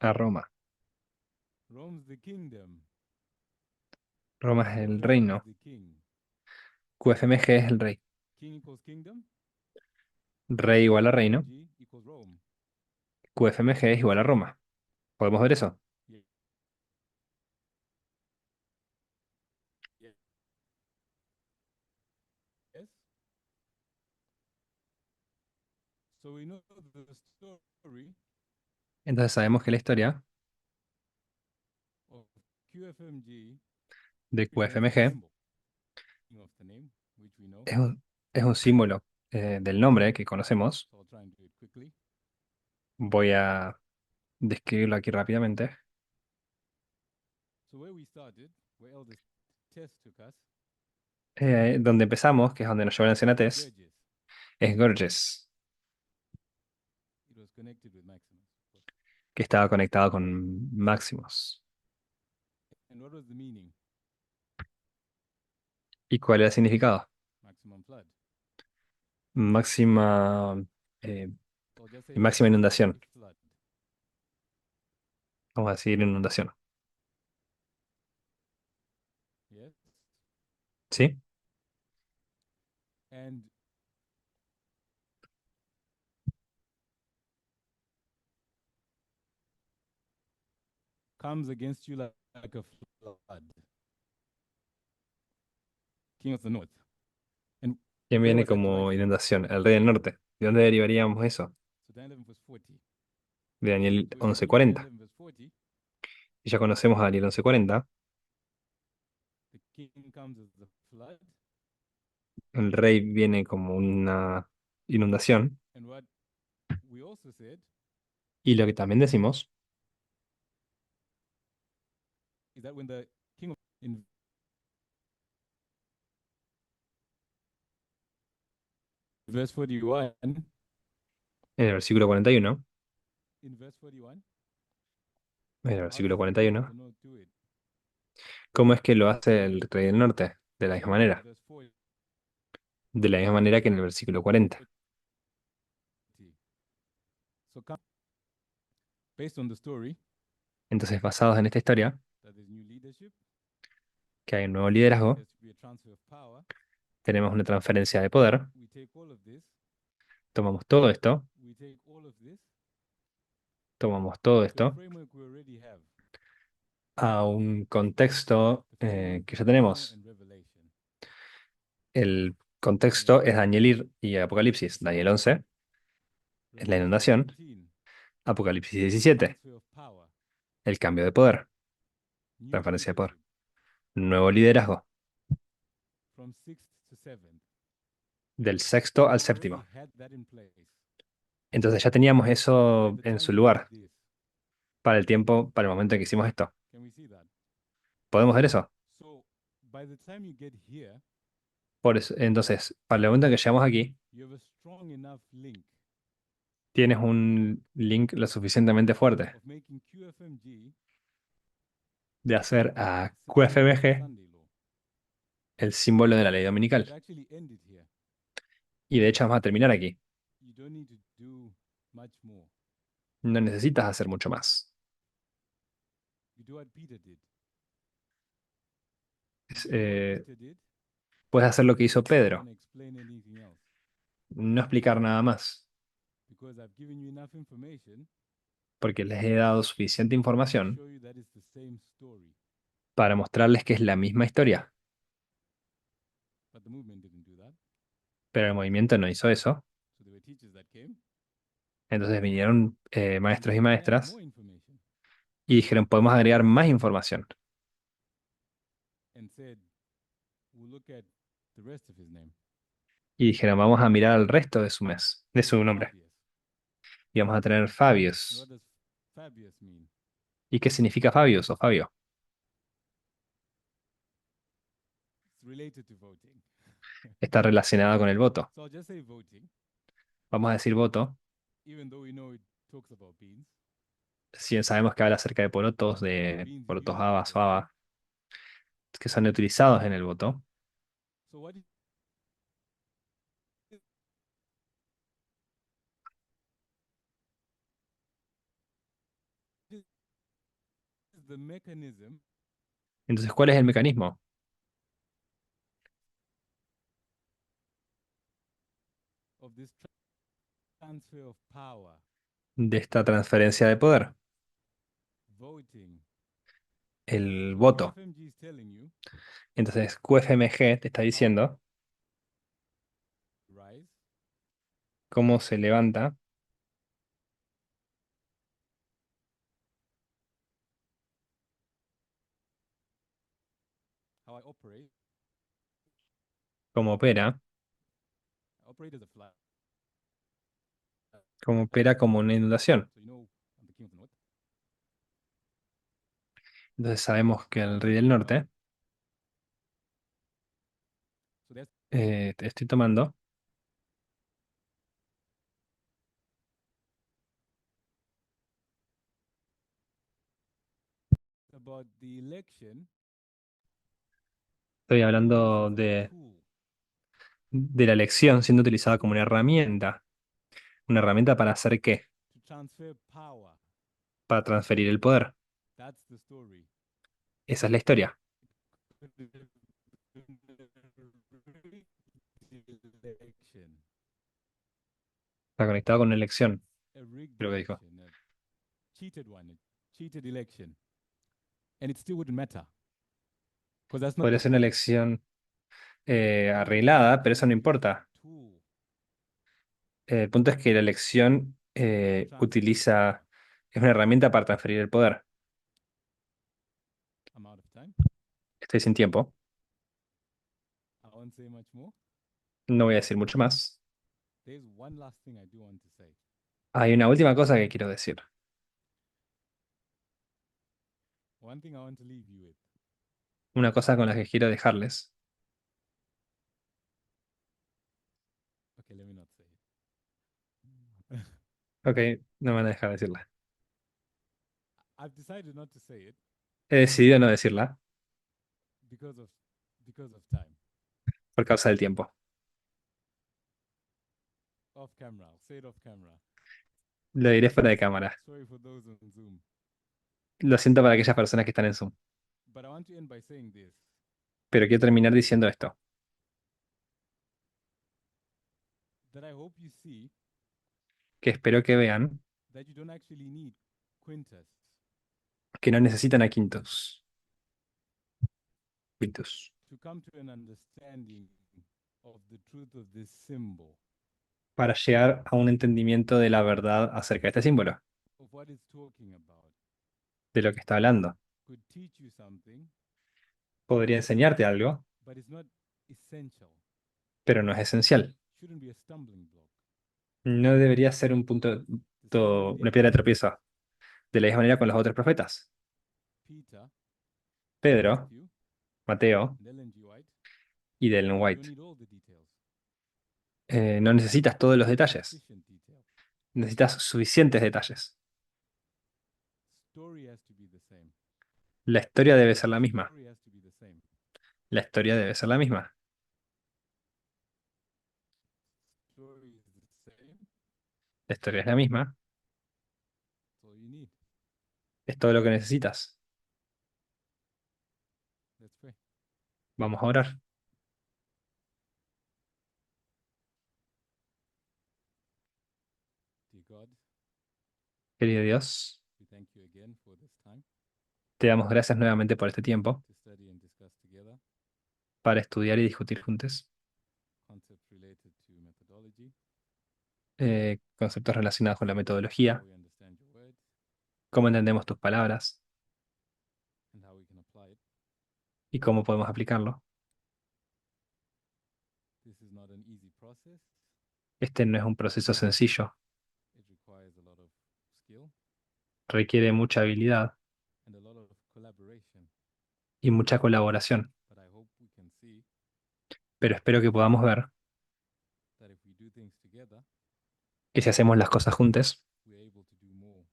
a Roma. Rome's the kingdom. Roma es el QFMG reino. is the king. QFMG es el rey. King equals kingdom. Rey igual a reino. QFMG equals Rome. QFMG es igual a Roma. ¿Podemos ver eso? Yeah. Yeah. Yes. So we know the story Entonces sabemos que la historia of QFMG de is a QFMG symbol of the name, which we know. es un símbolo del nombre que conocemos. So I'll try and do it quickly. Voy a describirlo aquí rápidamente. So where we started, where Elder Tess took us, Donde empezamos, que es donde nos llevó la anciana Tess, Gorgias. es Gorges, It was connected with Maximus. que estaba conectado con Maximus. And what was the meaning? ¿Y cuál era el significado? Maximum flood. Máxima, eh, Or just say máxima inundación. flood. Vamos a decir inundación. Yes. ¿Sí? And comes against you like a flood. King of the North. ¿Quién Where viene was that como derived from? inundación? El rey del norte. ¿De dónde derivaríamos eso? So Daniel 11 verse 40. De Daniel So if we read 11:40. Daniel 11 verse 40, Y ya conocemos a Daniel 11:40. the king comes as the flood. El rey viene como una inundación. And what we also said Y lo que también decimos is that when the king of in verse 41, en el versículo 41. in verse 41, En el how versículo does the king 41. of the north do it? ¿Cómo es que lo hace el rey del norte? De la misma manera. Verse 40. De la misma manera que en el versículo 40. So based on the story Entonces, basados en esta historia, that there's new leadership, que hay un nuevo liderazgo, there's to be a transfer of power, tenemos una transferencia de poder, we take all of this, tomamos todo esto, we take all of this tomamos todo to a esto framework we already have. a un contexto The framework que is ya Daniel tenemos. and Revelation. El contexto es Daniel y Apocalipsis. Daniel 11 es la Revelation inundación. 17, Apocalipsis 17, transfer of power, el cambio de poder, new transferencia de poder, leadership nuevo liderazgo, from 6th to 7th. del sexto al We already séptimo. had that in place. Entonces ya teníamos By eso the en time su we lugar did this, para el tiempo, para el momento en que hicimos esto. can we see that? ¿Podemos ver eso? So by the time you get here, Entonces, para el momento en que llegamos aquí, you have a strong enough link tienes un link lo suficientemente fuerte of making QFMG de hacer a the symbol of the QFMG Sunday law. el símbolo de la ley It dominical. actually ended here. Y de hecho vamos a terminar aquí. You don't need to do much more. No necesitas hacer mucho más. You do what Peter did. Es, You do what Peter did. puedes hacer lo que hizo I'm not Pedro, gonna explain anything else no explicar nada más, because I've given you enough information porque les he dado suficiente to información show you that it's the same story. para mostrarles que es la misma historia. But the movement didn't do that. Pero el movimiento no hizo eso. So there were teachers that came Entonces vinieron maestros y and add maestras more information y dijeron, podemos agregar más información. and said, we'll look at the rest of his name. Y dijeron, vamos a mirar el resto de su mes, de su nombre. Fabius. Y vamos a tener And Fabius. what does Fabius mean? ¿Y qué significa Fabius o Fabio? It's related to voting. Está relacionado con el voto. So I'll just say voting, Vamos a decir voto. even though we know it talks about beans. Si bien sabemos que habla acerca de porotos, Beans porotos used habas, for voting. faba, que son utilizados en el voto. So what is the mechanism Entonces, ¿cuál es el mecanismo of this transfer of power? de esta transferencia de poder? Voting. El So voto. FMG is telling you, Entonces, QFMG te está diciendo rise, cómo se levanta how I operate. cómo opera, I operate as a fly. cómo opera como una inundación. So you know I'm the king of the north. Entonces sabemos que el rey del norte, So that's te estoy tomando about the election. estoy being hablando used as a tool. de la elección siendo utilizada como una herramienta. ¿Una herramienta para hacer qué? To transfer power. Para transferir el poder. That's the story. Esa es la historia. Election. Está conectado con una elección, A rigged creo que dijo. election, a cheated one, a cheated election. And it still wouldn't matter. Because that's not Podría the ser una point. elección arreglada, pero eso no importa. Tool. El punto es que la elección es una herramienta para transferir el poder. I'm out of time. Estoy sin tiempo. I won't say much more. No voy a decir mucho más. There's one last thing I do want to say. Hay una última cosa que quiero decir. One thing I want to leave you with. Una cosa con la que quiero dejarles. Okay, let me not say it. Ok, no me van a dejar decirla. I've decided not to say it He decidido no decirla because of time. por causa del tiempo. Off camera. I'll say it off camera. Lo diré fuera de cámara. Sorry for those on Zoom. Lo siento para aquellas personas que están en Zoom. But I want to end by saying this. Pero quiero terminar diciendo esto. That I hope you see Que espero que vean that you don't actually need quintus que no necesitan a Quintus. Quintus. to come to an understanding of the truth of this symbol, Para llegar a un entendimiento de la verdad acerca de este símbolo, of what it's talking about. de lo que está hablando. Could teach you something, Podría enseñarte algo, but it's not essential. pero no es esencial. Shouldn't be a stumbling block. No debería ser un punto, una piedra de tropiezo. De la misma manera con los otros profetas. Peter, Pedro, Matthew, Mateo and Ellen G. White, y Ellen you don't White. need all the details. No necesitas todos los detalles. Sufficient detail. Necesitas suficientes detalles. Story has to be the same. La historia debe ser la misma. Story has to be the same. La historia debe ser la misma. Story is the same. La historia es la misma. That's all you need. Es todo lo que necesitas. Let's pray. Vamos a orar. Dear God, Querido Dios, we thank you again for this time te damos gracias nuevamente por este tiempo to study and discuss together para estudiar y discutir juntos concepts related to methodology conceptos relacionados con la metodología, how we understand your word, cómo entendemos tus palabras and how we can apply it. y cómo podemos aplicarlo. This is not an easy process. Este no es un proceso sencillo, It requires a lot of skill requiere mucha habilidad and a lot of collaboration. y mucha colaboración, But I hope we can see pero espero que podamos ver that if we do things together, que si hacemos las cosas juntos, we're able to do more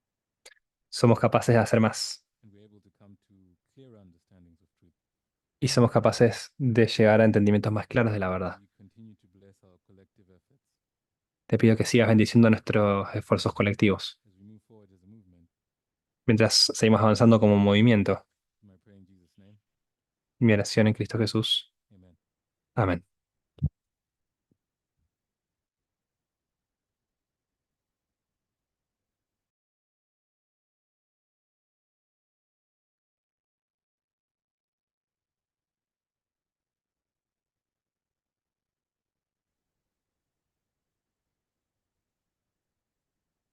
somos capaces de hacer más and we're able to come to clearer understandings of truth. y somos capaces de llegar a entendimientos más claros de la verdad. You continue to bless our collective efforts Te pido que sigas bendiciendo nuestros esfuerzos colectivos as we move forward as a movement. mientras seguimos avanzando como movimiento. And I pray in Jesus' name. Mi oración en Cristo Jesús. Amen. Amén.